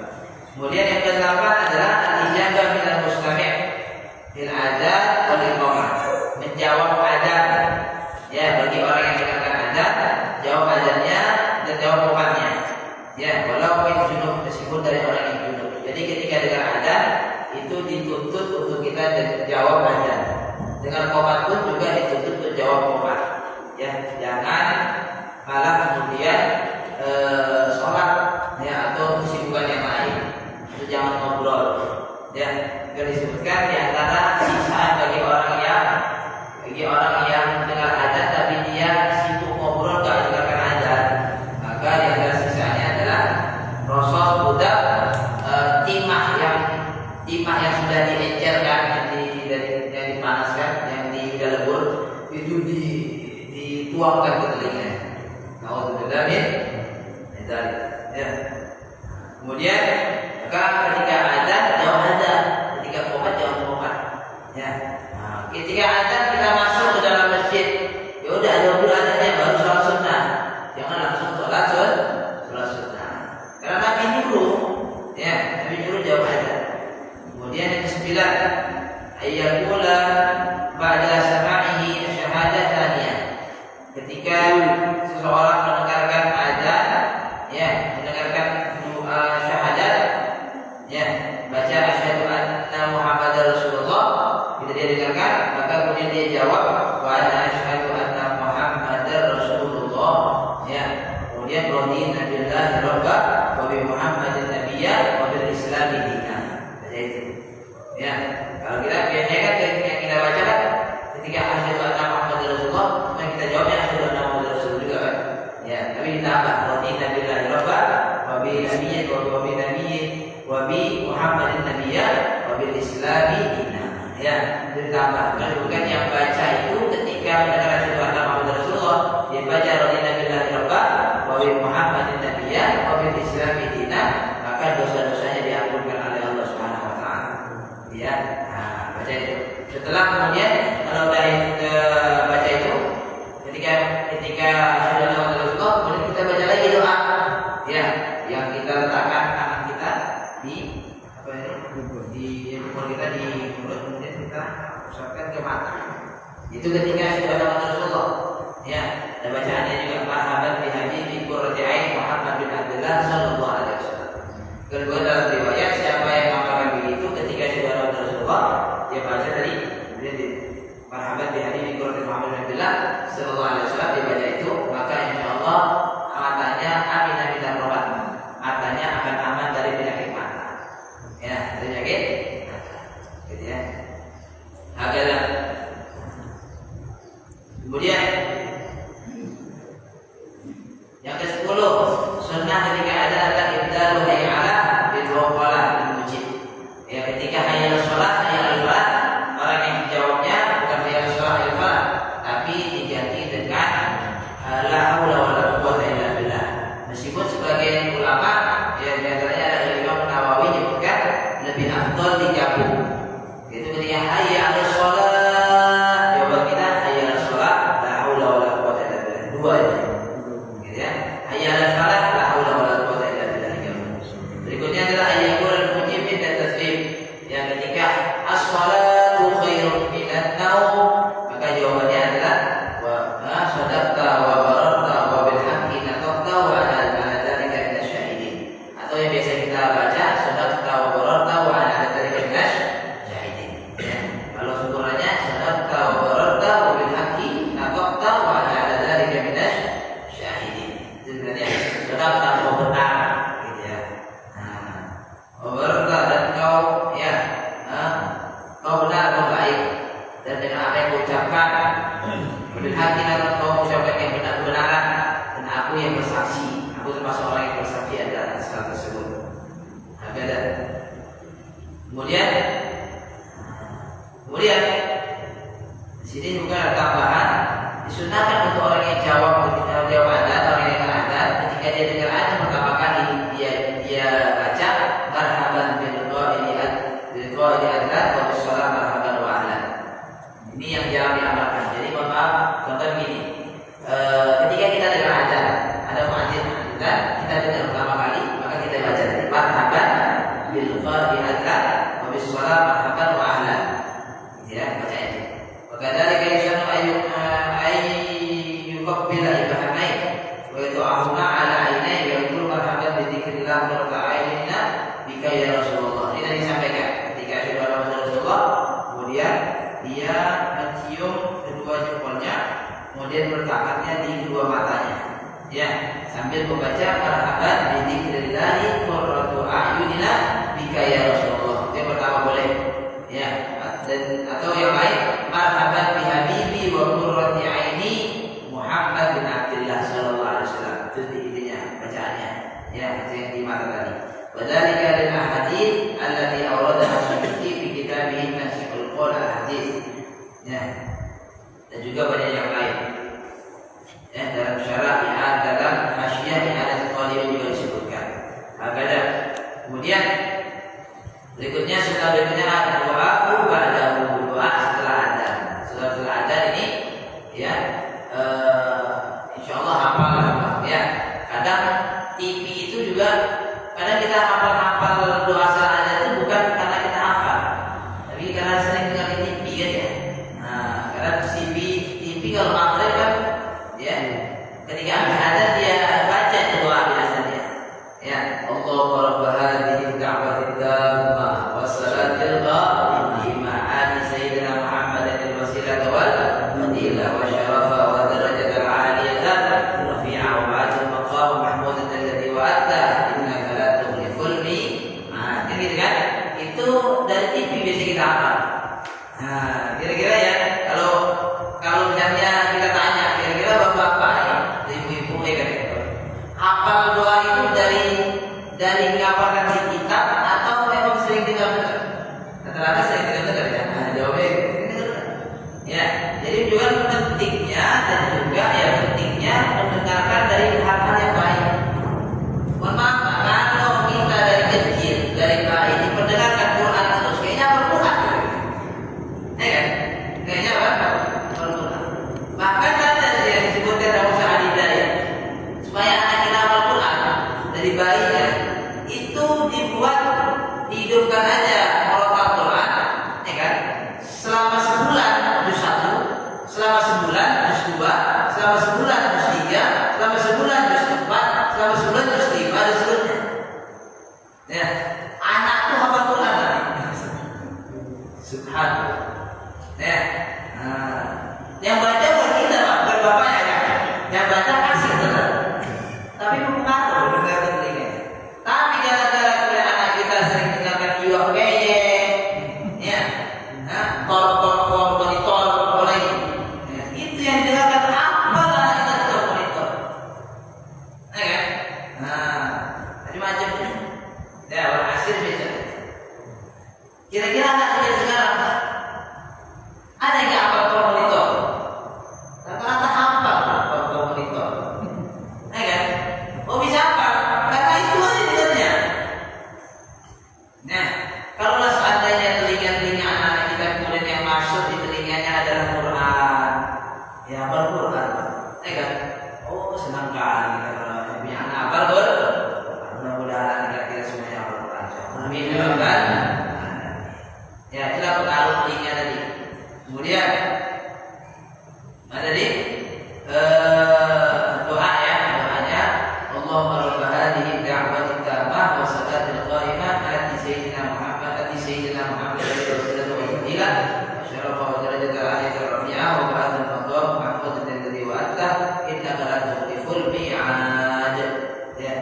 Kemudian yang ke-8 adalah al-ijabah minal mustami' bil adzan wal iqamah, menjawab adzan, ya, bagi orang yang mendengarkan adzan, jawab adzannya dan jawab qomatnya, ya, walaupun junub, meskipun dari orang yang junub. Jadi ketika dengar adzan itu dituntut untuk kita jawab adzan, dengan qomat pun juga dituntut untuk jawab qomat, ya, jangan malah kemudian sholat, ya, atau kesibukan yang lain, itu jangan ngobrol, ya. Disebutkan di antara sisa bagi orang yang dengar adzan tapi dia sibuk ngobrol gak dengarkan adzan, maka di antara sisanya adalah rosol budak timah yang sudah diencerkan, yang dipanaskan, yang udah lebur, itu dituangkan ke telinga. Alhamdulillah, ya. Kemudian maka ketika adzan jawab adzan, ketika qomat jawab qomat, ya. Nah, ketika adzan kita masuk ke dalam masjid, ya udah jawab dulu adzannya baru sholat sunnah, jangan langsung sholat sunnah. Karena Nabi nyuruh, ya, Nabi nyuruh jawab adzan. Kemudian yang ke-9, ayyakula ba'da sama'ihi syahadah tsaniyah. Ketika seseorang mendengarkan adzan, ya, mendengarkan syahadat, ya, baca asyhadu anna Muhammadar Rasulullah, bila dia dengarkan, maka kemudian dia jawab wa ana asyhadu anna Muhammadar Rasulullah, ya. Kemudian radina billahi rabba wa bi Muhammadin nabiyya wa bil islami dinan. Baca itu, ya. Kalau kita biasanya kan yang kita baca kan ketika asyhadu anna Muhammadar Rasulullah, maka kita jawabnya asyhadu anna Muhammadar Rasulullah juga kan, ya. Tapi ditambah radina billahi rabba wa bi nabiyyin wa bi Muhammadin nabiyya wa bil islami dinan, ya. Ditambah kan bukan yang baca itu ketika mendengar asyhadu anna Muhammadar Rasulullah, dia baca radina billahi rabba wa bi Muhammadin nabiyya wa bil islami dinan, maka dosa-dosanya diampunkan oleh Allah Subhanahu wa taala, ya. Nah, baca itu. Setelah kemudian kalau udah baca itu, ketika asyhadu anna Muhammadar Rasulullah, kemudian kita baca lagi doa, ya, yang kita letakkan tangan kita di jempol kita di mulut, kemudian kita usapkan ke mata. Itu ketika asyhadu anna Muhammadar Rasulullah, ya. Dan bacaannya juga marhaban bi habibi qurrati ain Muhammad bin Abdullah sallallahu alaihi wasallam. Kedua dalam riwayat siapa yang mengatakan begitu ketika asyhadu anna Muhammadar Rasulullah, dia baca tadi kemudian marhaban bi habibi qurrati Muhammad bin Abdullah sallallahu alaihi wasallam, dia baca itu, maka insyaallah matanya amin dan rahmat, matanya akan aman dari penyakit mata, ya, penyakit mata, gitu, ya. Agar kemudian yang ke-10, sunnah ketika ada adalah ibdalu hayya 'ala bil waqala bil mujib. Ya, ketika hayya 'alas shalah, orang yang jawabnya bukan hayya 'alas shalah hayya 'alal falah, tapi diganti dengan la haula wala quwwata illa billah. Meskipun sebagian ulama, ya, di antaranya ada Imam Nawawi menyebutkan lebih afdal digabung. Itu ketika hayya 'alas shalah, jawaban kita hayya 'alas shalah, la haula wala quwwata illa billah. Dua aja. Gitu, ya. Hayya 'alal falah, la haula wala quwwata illa billah. Berikutnya adalah ayyakul mujib dan taslim. Yang ketika as-shalatu khairun minan naum, maka jawabannya adalah wa sadaqta wa bararta wa bil haqqi nataqta wa ala dzalika minas syahidin. Atau yang biasa kita baca sadaqta wa bararta wa ala dzalika minas syahidin, ya. Kalau sempurnanya sadaqta wa bararta wa bil haqqi nataqta wa ala dzalika minas syahidin. Itu sebenarnya sadaqta wa benar, gitu, ya. Nah, wa bararta dan kau, ya, kau benar, kau baik, dan dengan apa yang kau ucapkan, bil haqqi nataqta, kau ucapkan yang benar-benaran, dan aku yang bersaksi, aku termasuk orang yang bersaksi atas hal tersebut. Kemudian sini juga ada tambahan, disunahkan untuk orang yang jawab adzan, orang yang dengar adzan, ketika dia dengar adzan pertama kali dia baca marhaban bil qaili adzan wa bis shalah marhaban wa ahlan. Ini yang jarang diamalkan. Jadi maaf, contoh begini. Ketika kita dengar adzan, ada muadzin adzan, kita dengar pertama kali, maka kita baca marhaban bil qaili adzan wa bis shalah marhaban wa ahlan. Ya, baca aja. Wakadzalika yusanu yuqabbila ibhamain wa yatu'ahuma ala ainai wa yaqulu marhaban bi dzikrillah wa ta'ayina bika ya Rasulullah. Ini tadi disampaikan ketika sudah Rasulullah, kemudian dia mencium kedua jempolnya, kemudian meletakkannya di kedua matanya. Ya, sambil membaca marhaban bi dzikrillah qurratu a'yunina bika ya Rasulullah. Yang pertama boleh. Ya, dan atau yang lain marhaban bi habibi wa qurrati aini Muhammad bin Abdullah sallallahu alaihi wasallam. Itu intinya bacaannya. Ya, itu yang di mata tadi. Wadzalika lil ahadits allati awradaha Suyuti fi kitabih Nasihul Qaul al-Hadits. Ya. Dan juga banyak yang lain. Ya, dalam syarah dalam hasyiyah yang ada sekali juga disebutkan. Agak kemudian berikutnya setelah berikutnya ada doa setelah adzan. Setelah adzan ini ya insyaallah hafal ya. Kadang TV itu juga kadang kita hafal doa setelah adzan itu bukan karena kita hafal, tapi karena sering dengar di TV kan ya. Nah, karena TV kalau maghrib kan ya ketika adzan dia baca doa biasanya. Ya, Allahu rabb hadhihi da'watid tammah wassalatil qa'imah ati sayyidina Muhammadin al-wasilah wal fadilah wa syarafa wa darajatal 'aliyah rafi'a wa ba'dal maqam mahmudan alladhi wa'ata innaka la tukhliful mi'ad. Ini kan itu dari TV biasa kita hafal. Nah, kira-kira ya kalau misalnya kita tanya kira-kira bapak-bapak ya, ibu-ibu ya kan hafal doa itu dari menghafalkan di kitab atau memang sering dengar-dengar? Rata-rata sering dengar-dengar ya. Nah, jawabnya dengar-dengar. Ya, jadi juga pentingnya dan juga ya pentingnya mendengarkan dari hal-hal yang baik. Mohon maaf, kalau kita dari kecil dari bayi mendengarkan Quran terus kayaknya Al-Quran. Ya kan? Kayaknya apa? Al-Quran. Bahkan ada yang disebutkan dalam usaha hidayah supaya anak kita hafal Quran dari bayinya itu dibuat dihidupkan aja murotal Quran, ya kan? Selama sebulan juz 1, selama sebulan juz 2, selama sebulan juz 3, selama sebulan juz 4, selama sebulan juz 5 dan seterusnya. Ya, anak itu hafal Quran tadi. Subhanallah. Ya. Nah, yang baca bukan kita, Pak, bukan bapaknya kan? Yang baca asik benar. Tapi mempengaruhi dengar telinga. Tapi gara-gara kemudian anak kita sering dengarkan iwak peye, ya, tol monitor, oleh, ya, itu yang dengarkan apa anak kita tol monitor, ya kan? Nah, macam-macam, ya, hasil bisa. Kira-kira anak kita sekarang ada yang apa tol monitor? Rata-rata hafal tol monitor, ya kan? Oh bisa apa? Karena itu aja dengarnya. Nah, kalau seandainya telinga anak-anak kita kemudian yang masuk di telinganya adalah Quran, ya hafal Quran, ya kan? Oh senang kali kita kalau punya anak hafal Quran. Mudah-mudahan kita semuanya hafal Quran. Amin ya rabbal alamin. Ya itulah pengaruh telinga tadi. Kemudian ada tadi doa ya, doanya Allahumma rabb hadhihi da'wati tammah wa salatil qa'imah ati sayyidina Muhammad al-wasilah wa fadilah wa syarafa wa darajatal 'aliyah rafi'ah wa ba'dal maqam mahmudan alladhi wa'ata innaka la tukhliful mi'ad. Ya.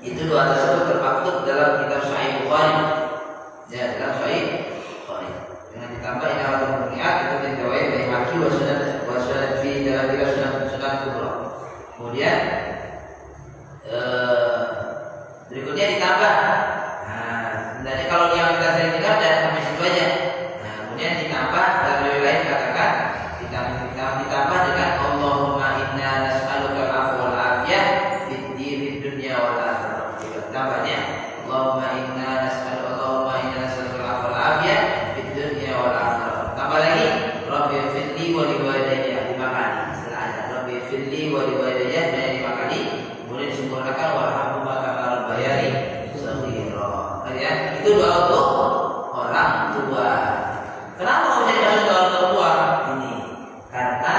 Itu doa tersebut termaktub dalam kitab Sahih Bukhari. Ya, dalam Sahih Bukhari. Dengan ditambah inawal mu'niat itu dikawai Baihaqi wa sunan fi dalam tiga sunan kubra. Kemudian berikutnya ditambah. Nah, sebenarnya kalau yang kita sering dengar dan sampai situ aja. Nah, kemudian Allahumma inna nas'aluka al-'afwa wal 'afiyah fid dunya wal akhirah. Tambah lagi, Rabbi firli wa li walidayya 5 kali. Setelah ada Rabbi firli wa li walidayya 5 kali, kemudian disempurnakan warhamhuma kama rabbayani shaghira. Ya, itu doa untuk orang tua. Kenapa harus jadi doa orang tua? Ini karena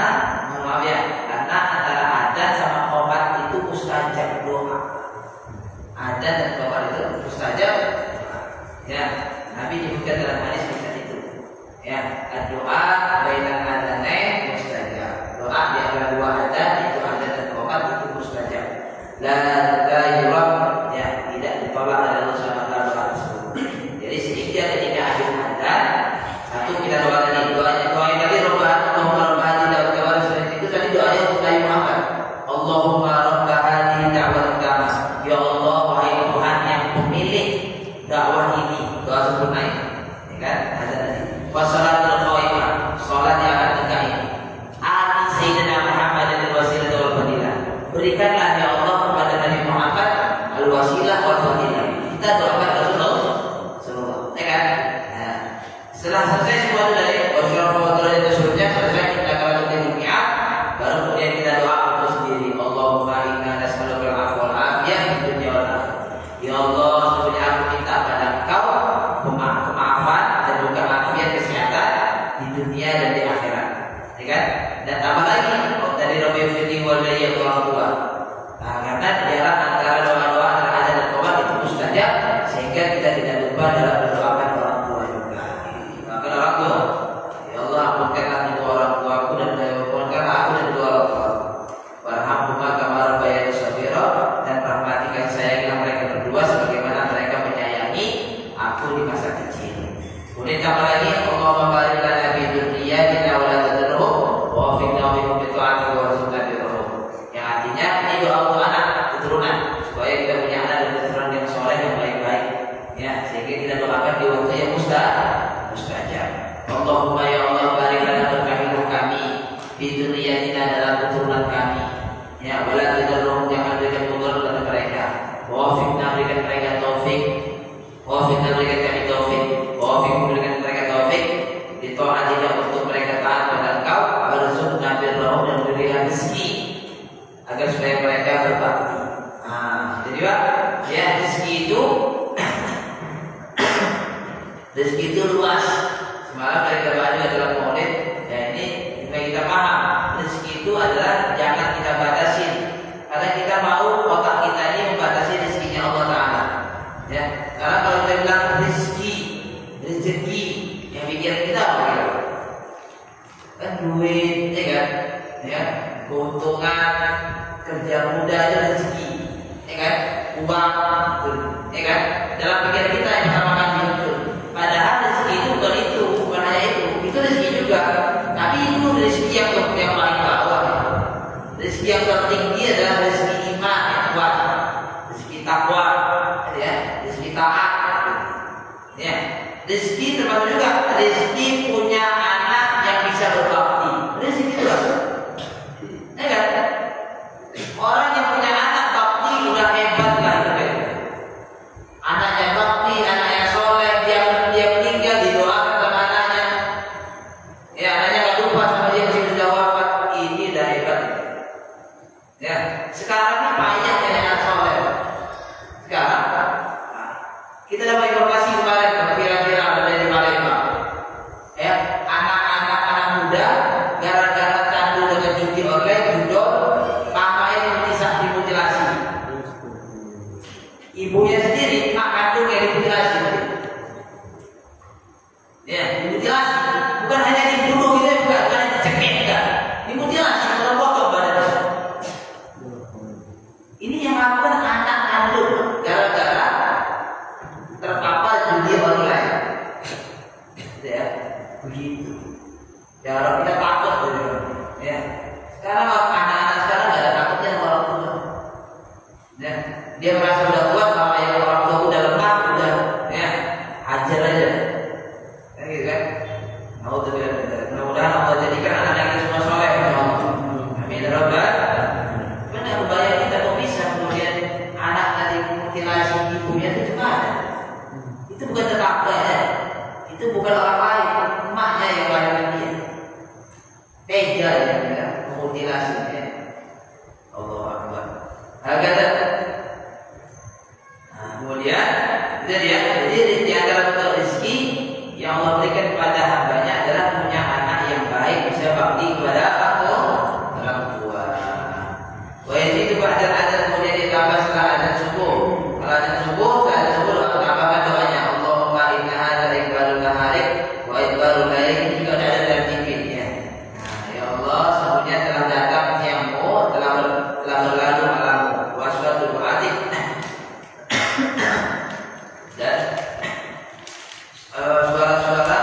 maaf ya, karena antara adzan sama qomat itu mustajab doa. Adzan dan qomat itu mustajab. Ya, Nabi menyebutkan dalam hadis seperti itu. Ya, doa bainal adzanain mustajab. Doa di antara 2 adzan itu adzan dan qomat itu mustajab. La yurab, ya, tidak ditolak oleh Allah Subhanahu wa taala. Jadi sehingga ketika akhir adzan, satu kita doa tadi, doa yang tadi Allahumma rabb hadhihi da'wati itu tadi doanya untuk Nabi Muhammad. Allahumma rabb hadhihi da'wati tammah. Ya Allah, wahai Tuhan yang pemilik dakwah ini, doa sempurna ini. Ya kan? Ada tadi. Wassalatul qaimah, salat yang akan tegak ini. Ati sayyidina Muhammad dan wasilah wal fadilah. Berikanlah ya Allah kepada Nabi Muhammad al-wasilah wal fadilah. Kita doakan Rasulullah sallallahu, ya kan? Nah, setelah selesai semua dari wasyarakat fadilah itu surga, selesai kita kalau dunia, baru kemudian kita doa untuk sendiri. Allahumma inna nas'aluka al-'afwa wal 'afiyah fid dunya wal akhirah. Ya Allah, sesungguhnya aku minta pada Engkau kemaafan dan juga afiat kesehatan di dunia dan di akhirat. Ya kan? Dan tambah lagi dari Rabbi firli wal walidayya orang tua. Nah, karena jarak antara doa-doa antara adzan dan qomat itu mustajab, sehingga kita tidak lupa dalam mendoakan orang tua juga. Maka orang tua, ya Allah, ampunkanlah kedua orang tuaku dan ampunkanlah aku dan kedua orang tua. Warhamhuma kama rabbayani shaghira, dan rahmatikan sayangilah mereka berdua sebagaimana mereka menyayangi aku di masa kecil. Kemudian tambah lagi, Allahumma barik lana fi dzurriyyatina wa la tadurruhum wa waffiqna wa bikum bi ta'atika wa warzuqna birrahum. Yang artinya ini doa untuk anak keturunan, supaya kita punya anak dan keturunan yang soleh yang baik-baik. Ya, sehingga kita doakan di waktu yang mustajab. Allahumma ya Allah, barik lana, berkahilah kami fi dzurriyyatina, dalam keturunan kami. Ya, wa la tadurruhum, jangan berikan mudarat kepada mereka. Wa waffiqna, berikan mereka taufik. Wa waffiqna, berikan kami taufik. Wa waffiqna, berikan mereka taufik di ta'atika, untuk mereka taat pada Engkau. Warzuqna birrahum, dan berikan rezeki agar supaya mereka berbakti. Nah, jadi Pak, ya, rezeki itu luas. Semalam kita bahas juga dalam maulid. Ya, ini supaya kita paham, rezeki itu adalah jangan kita batasin, karena kita mau otak kita ini membatasi rezekinya Allah Taala. Ya, karena kalau kita bilang rezeki, yang pikiran kita apa? Kan duit, ya kan? Ya, keuntungan, kerja muda itu rezeki, ya kan? Uang, ya kan? Dalam pikiran kita yang pertama kali muncul. Padahal rezeki itu bukan hanya itu rezeki juga. Tapi itu rezeki yang paling bawah. Rezeki yang tertinggi adalah rezeki iman yang kuat, rezeki takwa, ya, rezeki taat. Ya, rezeki termasuk juga rezeki punya anak yang bisa berbakti. Rezeki juga. Ya kan? Orang yang punya anak bakti udah hebat lah, gitu. Anaknya bakti, anaknya soleh, dia meninggal didoakan sama anaknya. Ya, anaknya gak lupa sama dia masih sudah wafat. Ini udah hebat. Ya, sekarang ini banyak yang anak soleh. Sekarang kita dapat informasi kemarin kira-kira ada di Palembang. Ya, anak muda gara-gara candu dengan judi online, judo, mamanya dimutilasi. Ibunya sendiri, mak kandungnya dimutilasi. Ya, dimutilasi. Bukan hanya dibunuh gitu, bukan hanya dicekik, enggak. Dimutilasi, potong badannya. Ini yang melakukan anak kandung gara-gara terpapar judi online. Ya, begitu. Ya, orang kita takut gitu. Ya. Sekarang anak-anak sekarang nggak ada takutnya sama orang tua. Ya, dia merasa udah kuat, sama yang orang tua udah lemah, udah, ya. Itu bukan tetangganya, itu bukan orang lain, emaknya yang melahirkan dia. Tega ya, mutilasinya. Allah Akbar. Agak. Nah, kemudian itu dia. Jadi di antara bentuk rezeki yang Allah berikan kepada hambanya adalah punya anak yang baik, bisa bakti kepada orang tua. Wajib itu ada kemudian ditambah setelah azan subuh. Kalau azan subuh, tambahkan doanya Allahumma inna hadza iqbalul naharik wa iqbalul laili jika ada dalam zikirnya. Nah, ya Allah, sesungguhnya telah datang siangmu, telah berlalu malammu. Waswatu atik. Dan suara-suara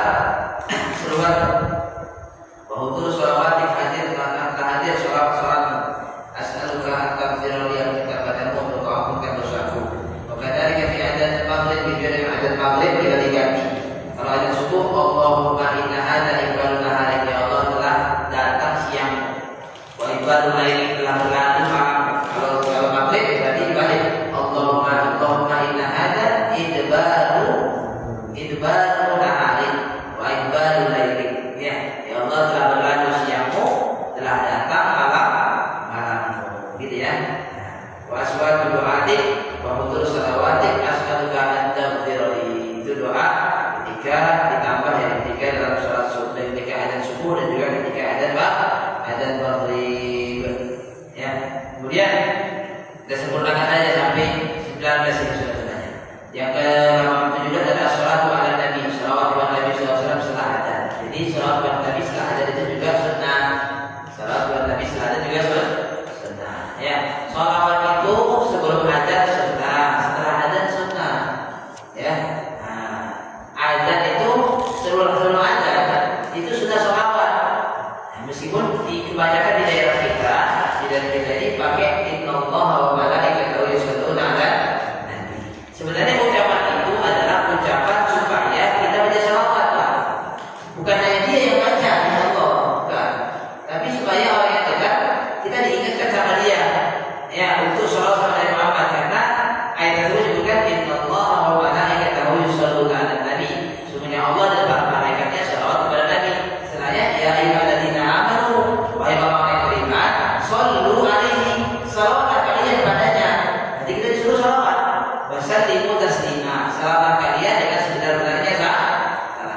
seruan bahwa sholawat hadir telah hadir sholat as'aluka an taghfira li kita padamu untuk ampunkan dosaku. Maka dari kami ada maghrib di ada maghrib kita diganti. Kalau ada subuh Allahumma inna hadza iqbalun nahari ya Allah telah datang siang. Wa iqbalul laili telah berlalu malam. Kalau maghrib berarti balik Allahumma inna hadza idbaru nahari wa iqbalul laili. Ya Allah telah berlalu siangmu, telah datang malammu, gitu ya. Wa aswatu du'atik wa hutur salawatik as'aluka an taghfirli. Itu doa ketika ditambah yang ketiga dalam salat subuh, ketika adzan subuh dan juga ketika adzan maghrib. Ya. Kemudian kita sempurnakan aja sampai 19 ini sudah sebenarnya. Yang ke-87 adalah salatu ala nabi sallallahu alaihi wasallam setelah adzan. Jadi salatu ala nabi setelah adzan itu juga sunnah. Salatu ala nabi setelah adzan juga sunnah. Ya, salawat itu sebelum adzan sunnah, setelah adzan sunnah. Ya. Nah, adzan itu sebelum adzan itu sudah salawat. Nah, meskipun kebanyakan di daerah kita ini pakai innallaha wa malaikatahu yusholluna 'alan nabi. Sebenarnya ucapan itu adalah ucapan supaya kita baca salawat, Pak. Bukan hanya dia yang baca, ya Allah, bukan. Tapi supaya orang yang dengar kita diingatkan sama dia. Ya, untuk salawat kepada Muhammad karena ayat itu menyebutkan innallaha wa malaikatahu yusholluna 'alan nabi. Sesungguhnya Allah dan para malaikatnya salawat kepada Nabi. Setelahnya ya ayyuhalladzina amanu wahai orang yang beriman, shallu alaihi, salawat kalian padanya. Nanti kita disuruh salawat. Wasallimu taslima, salawat kalian dengan sebenar-benarnya salam.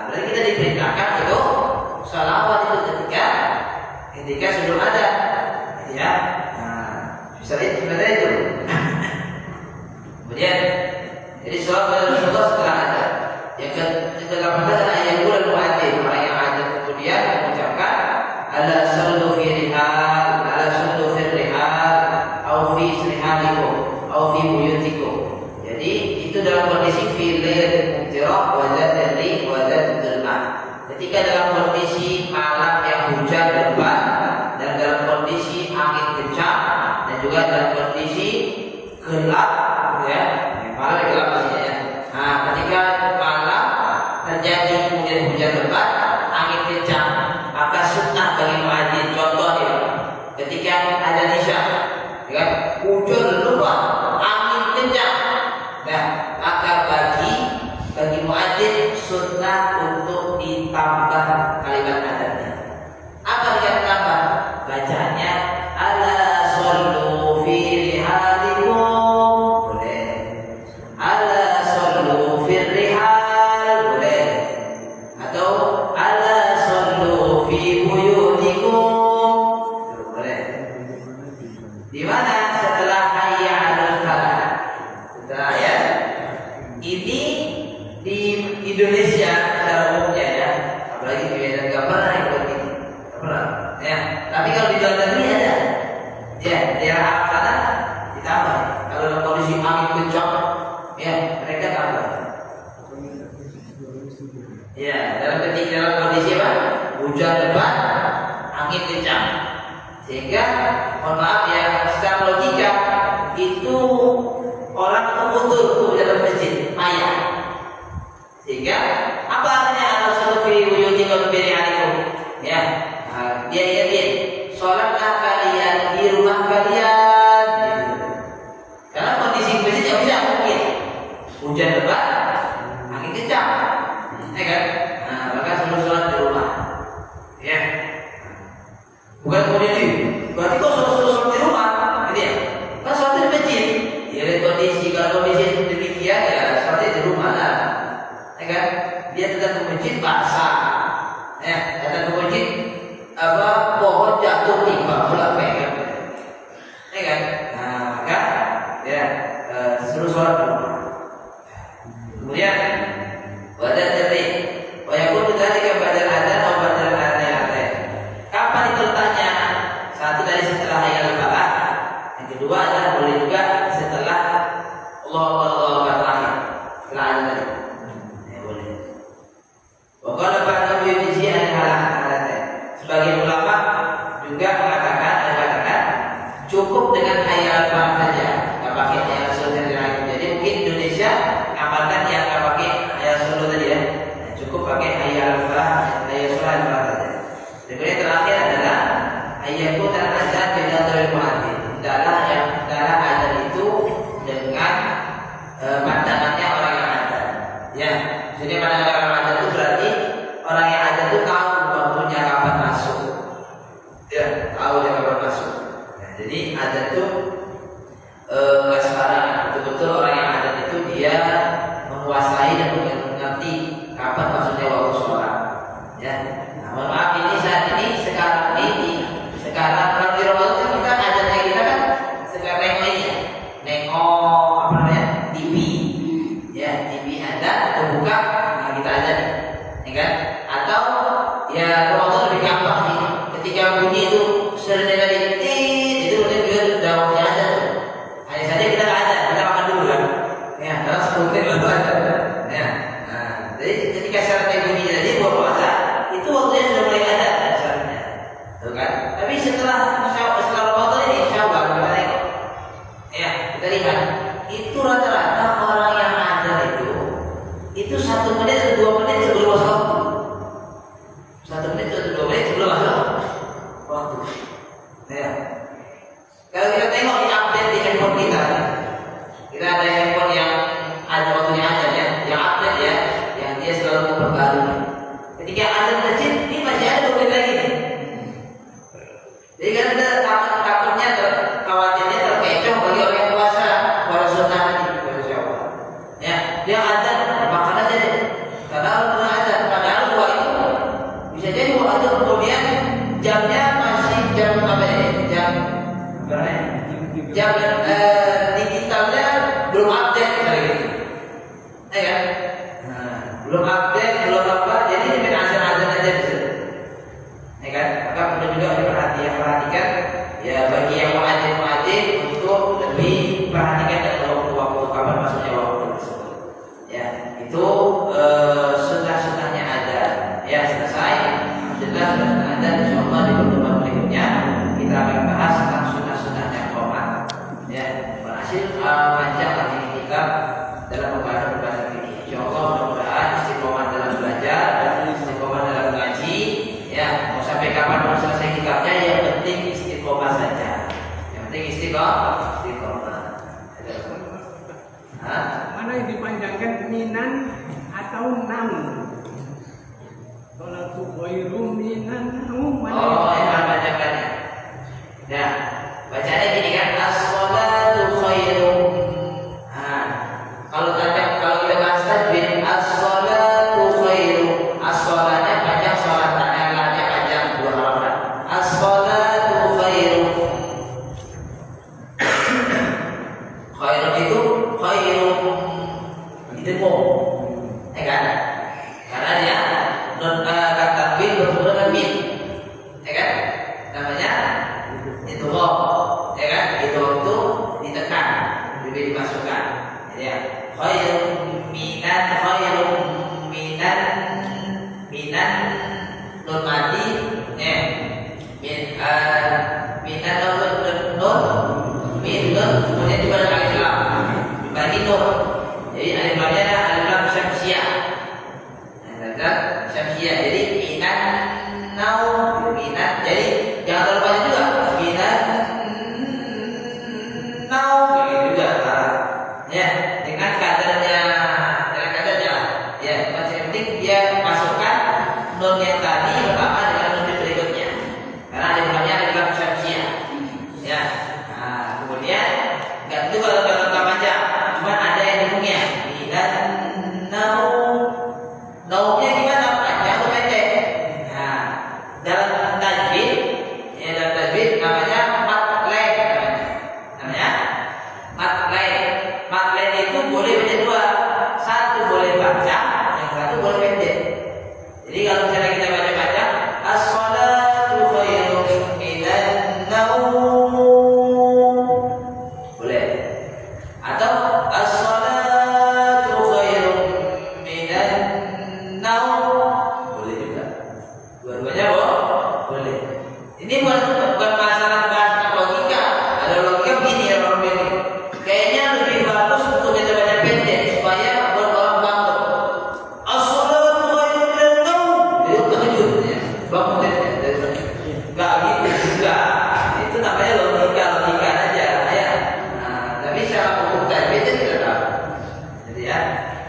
Berarti kita diperintahkan itu salawat itu ketika sebelum ada, gitu ya. Nah, sebenarnya itu. Kemudian, jadi salawat kepada Rasulullah setelah ada. Yang ke-18 adalah yang bulan muadzin, orang yang ada kemudian mengucapkan ala sallu fi rihal, ala sallu fi rihal, au fi srihalikum, au fi buyutikum. Jadi itu dalam kondisi fi lail mumtirah wa dzatri wa dzatulmah. Ketika dalam kondisi malam yang hujan lebat dan dalam kondisi angin kencang dan juga dalam kondisi gelap, ya. Malam gelap maksudnya ya. Nah, ketika malam terjadi kemudian hujan lebat, angin kencang, maka sunnah bagi muadzin. Contohnya ketika ada isya, ya, hujan lebat, angin kencang. Nah, maka bagi muadzin sunnah untuk ditambah kalimat adzannya. Apa yang ditambah? Bacaannya ala sallu fi rihalikum, boleh. Ala sallu fi rihal, boleh. Atau ala sallu fi buyutikum, boleh. Di mana setelah hayya 'alal falah? Setelah ya. Ini di Indonesia secara umumnya ya, apalagi di Medan nggak pernah ikut ini, nggak pernah. Ya, tapi kalau di luar negeri ada, ya daerah Arab sana ditambah. Kalau dalam kondisi angin kencang, ya mereka tambah. Ya, dalam kondisi apa? Hujan lebat, angin kencang, sehingga mohon maaf ya, secara logika itu orang terkutuk di dalam masjid payah. Sehingga apa artinya kalau satu fi buyutikum bi rihalikum? Ya, dia yakin sholatlah kalian di rumah kalian. Karena kondisi masjid tidak bisa mungkin hujan lebat, angin kan? Nah, maka suruh sholat di rumah. Ya. Bukan kemudian ini. Berarti kok suruh sholat di rumah? Gitu ya. Kan sholat di masjid. Ya, lihat kondisi. Kalau kondisi demikian ya sholat di rumah lah. Ya kan? Dia datang ke masjid basah. Ya, datang ke masjid pohon jatuh timpa pula pegang. Ya kan? Nah, maka ya suruh sholat di rumah. Kemudian wadah jadi, wayakun dzalika ba'da adzan atau ba'da adzan. Kapan itu letaknya? Satu dari setelah hayal falah. Yang kedua adalah boleh juga setelah Allahu Akbar terakhir. Setelah adzan tadi. Ya boleh. Wa qala ba'da yujzi al-halatain. Sebagian ulama juga mengatakan cukup dengan hayal falah saja. Enggak pakai hayal sunnah lagi. Jadi mungkin Indonesia amalkan yang enggak pakai hayal sunnah tadi ya. Cukup pakai hayal falah, hayal sunnah saja. Kemudian terakhir adalah ayatku dan azan bila terima. Adalah yang adalah azan itu dengan pandangannya orang yang ada. Ya, jadi pandangan orang yang ada itu berarti orang yang ada itu tahu waktunya kapan masuk. Ya, tahu dia kapan masuk. Nah, jadi azan itu nggak sembarangan. Betul-betul orang yang ada itu dia menguasai dan mengerti kapan masuknya waktu sholat. Ya. Mohon maaf ini saat ini sekarang kalau di Ramadan kita azannya kita kan sekarang nengok ini ya, nengok apa namanya TV, ya TV ada terbuka, nah kita azan, ya kan? Atau ya Ramadan lebih gampang sih, ketika bunyi itu sering dari itu udah waktunya azan tuh. Hanya saja kita nggak azan, kita makan dulu kan, ya karena 10 menit baru azan, ya. Nah, jadi ketika syaratnya bunyi tadi baru azan. Itu waktunya sudah mulai ada asalnya, tuh kan? Tapi setelah Ramadan ini Syawal kita tengok, ya kita lihat itu rata-rata orang yang ada itu 1 menit atau 2 menit sebelum masuk waktu, 1 menit atau 2 menit sebelum masuk waktu. Ya, kalau kita tengok di update di handphone kita ada handphone yang ada waktunya aja ya, yang update ya, yang dia selalu memperbarui. Ketika azan masjid, ini masih ada 2 menit lagi nih. Jadi kan ada takutnya khawatirnya terkecoh bagi orang yang puasa sunnah nanti puasa Syawal. Ya, dia azan makan aja deh. Padahal pernah azan, padahal dua itu bisa jadi dua azan kemudian jamnya masih jam apa ya? Jam berapa? Jam digitalnya belum update misalnya gitu. Ya kan? Nah, belum update, belum apa, jadi ini azan-azan aja bisa. Ya kan? Maka perlu juga perhatikan ya bagi yang muadzin untuk lebih perhatikan dengan waktu kapan masuknya waktu tersebut. Ya, itu sunnah-sunnahnya ada. Ya, selesai. Alhamdulillah sudah ada. Insyaallah di pertemuan berikutnya kita akan bahas tentang sunnah-sunnahnya qomat. Ya, berhasil panjang lagi kita dalam pembahasan fikih. Insyaallah mudah-mudahan istiqomah dalam belajar dan istiqomah dalam ngaji. Ya, mau sampai kapan mau selesai kitabnya, yang penting istiqomah saja. Yang penting istiqomah. Mana yang dipanjangkan minan atau nam? Salatu khairum minan naum. Oh, yang panjangkannya. Ya, bacanya gini kan, as-salatu khairum. Kalau kita bahas tajwid, as-salatu khairum. As-salatnya panjang, salatnya panjang, 2 halaman. As-salatu khairum. Khairum itu khairum. Itu mau, ya kan? Karena dia kata bin bertemu dengan bin, ya kan? Namanya itu roh, ya kan? Itu ditekan, lebih dimasukkan, ya. Khairum minan nun mati, ya. Minan nun kemudian juga ada alif lam, bagi nur. Jadi alif lamnya alif lam syamsiah,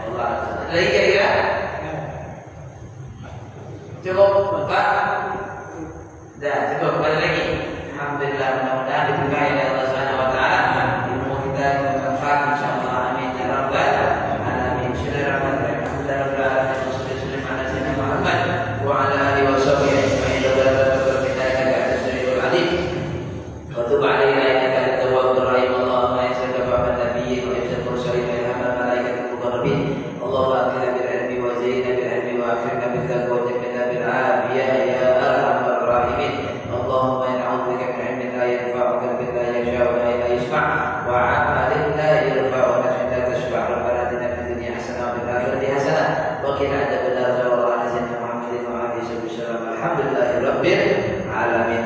Allah lagi kira-kira cukup Pak. Dah cukup kembali lagi. Alhamdulillah, mudah-mudahan diberkahi oleh Allah Subhanahu wa taala. Ilmu kita bermanfaat insyaallah. Amin ya rabbal alamin. Bismillahirrahmanirrahim. Alhamdulillah sallallahu alaihi wa Muhammad wa ala alihi wa sahbihi ajma'in. Kita akan suriul alim. Wa tub alaina innaka antat tawwabur rahim. Allahumma yassir baban nabiyyin wa yassir mursalin wa ilhamal malaikatil muqarrabin. Allahumma atina bil ilmi wa zayyinna bil ilmi wa akhirna bil taqwa wa jammilna bil afiyah ya arhamar rahimin. Allahumma na'udzu bika min ilmin la yanfa'u qalbin la yasha'u wa la yashfa' wa 'amalin la yarfa'u wa nafsin la tashfa'. Rabbana atina fid dunya hasanah wa fil akhirati hasanah wa qina adzabannar. Sallallahu alaihi wa sallam Muhammadin wa alihi wa sahbihi. Alhamdulillahirabbil alamin.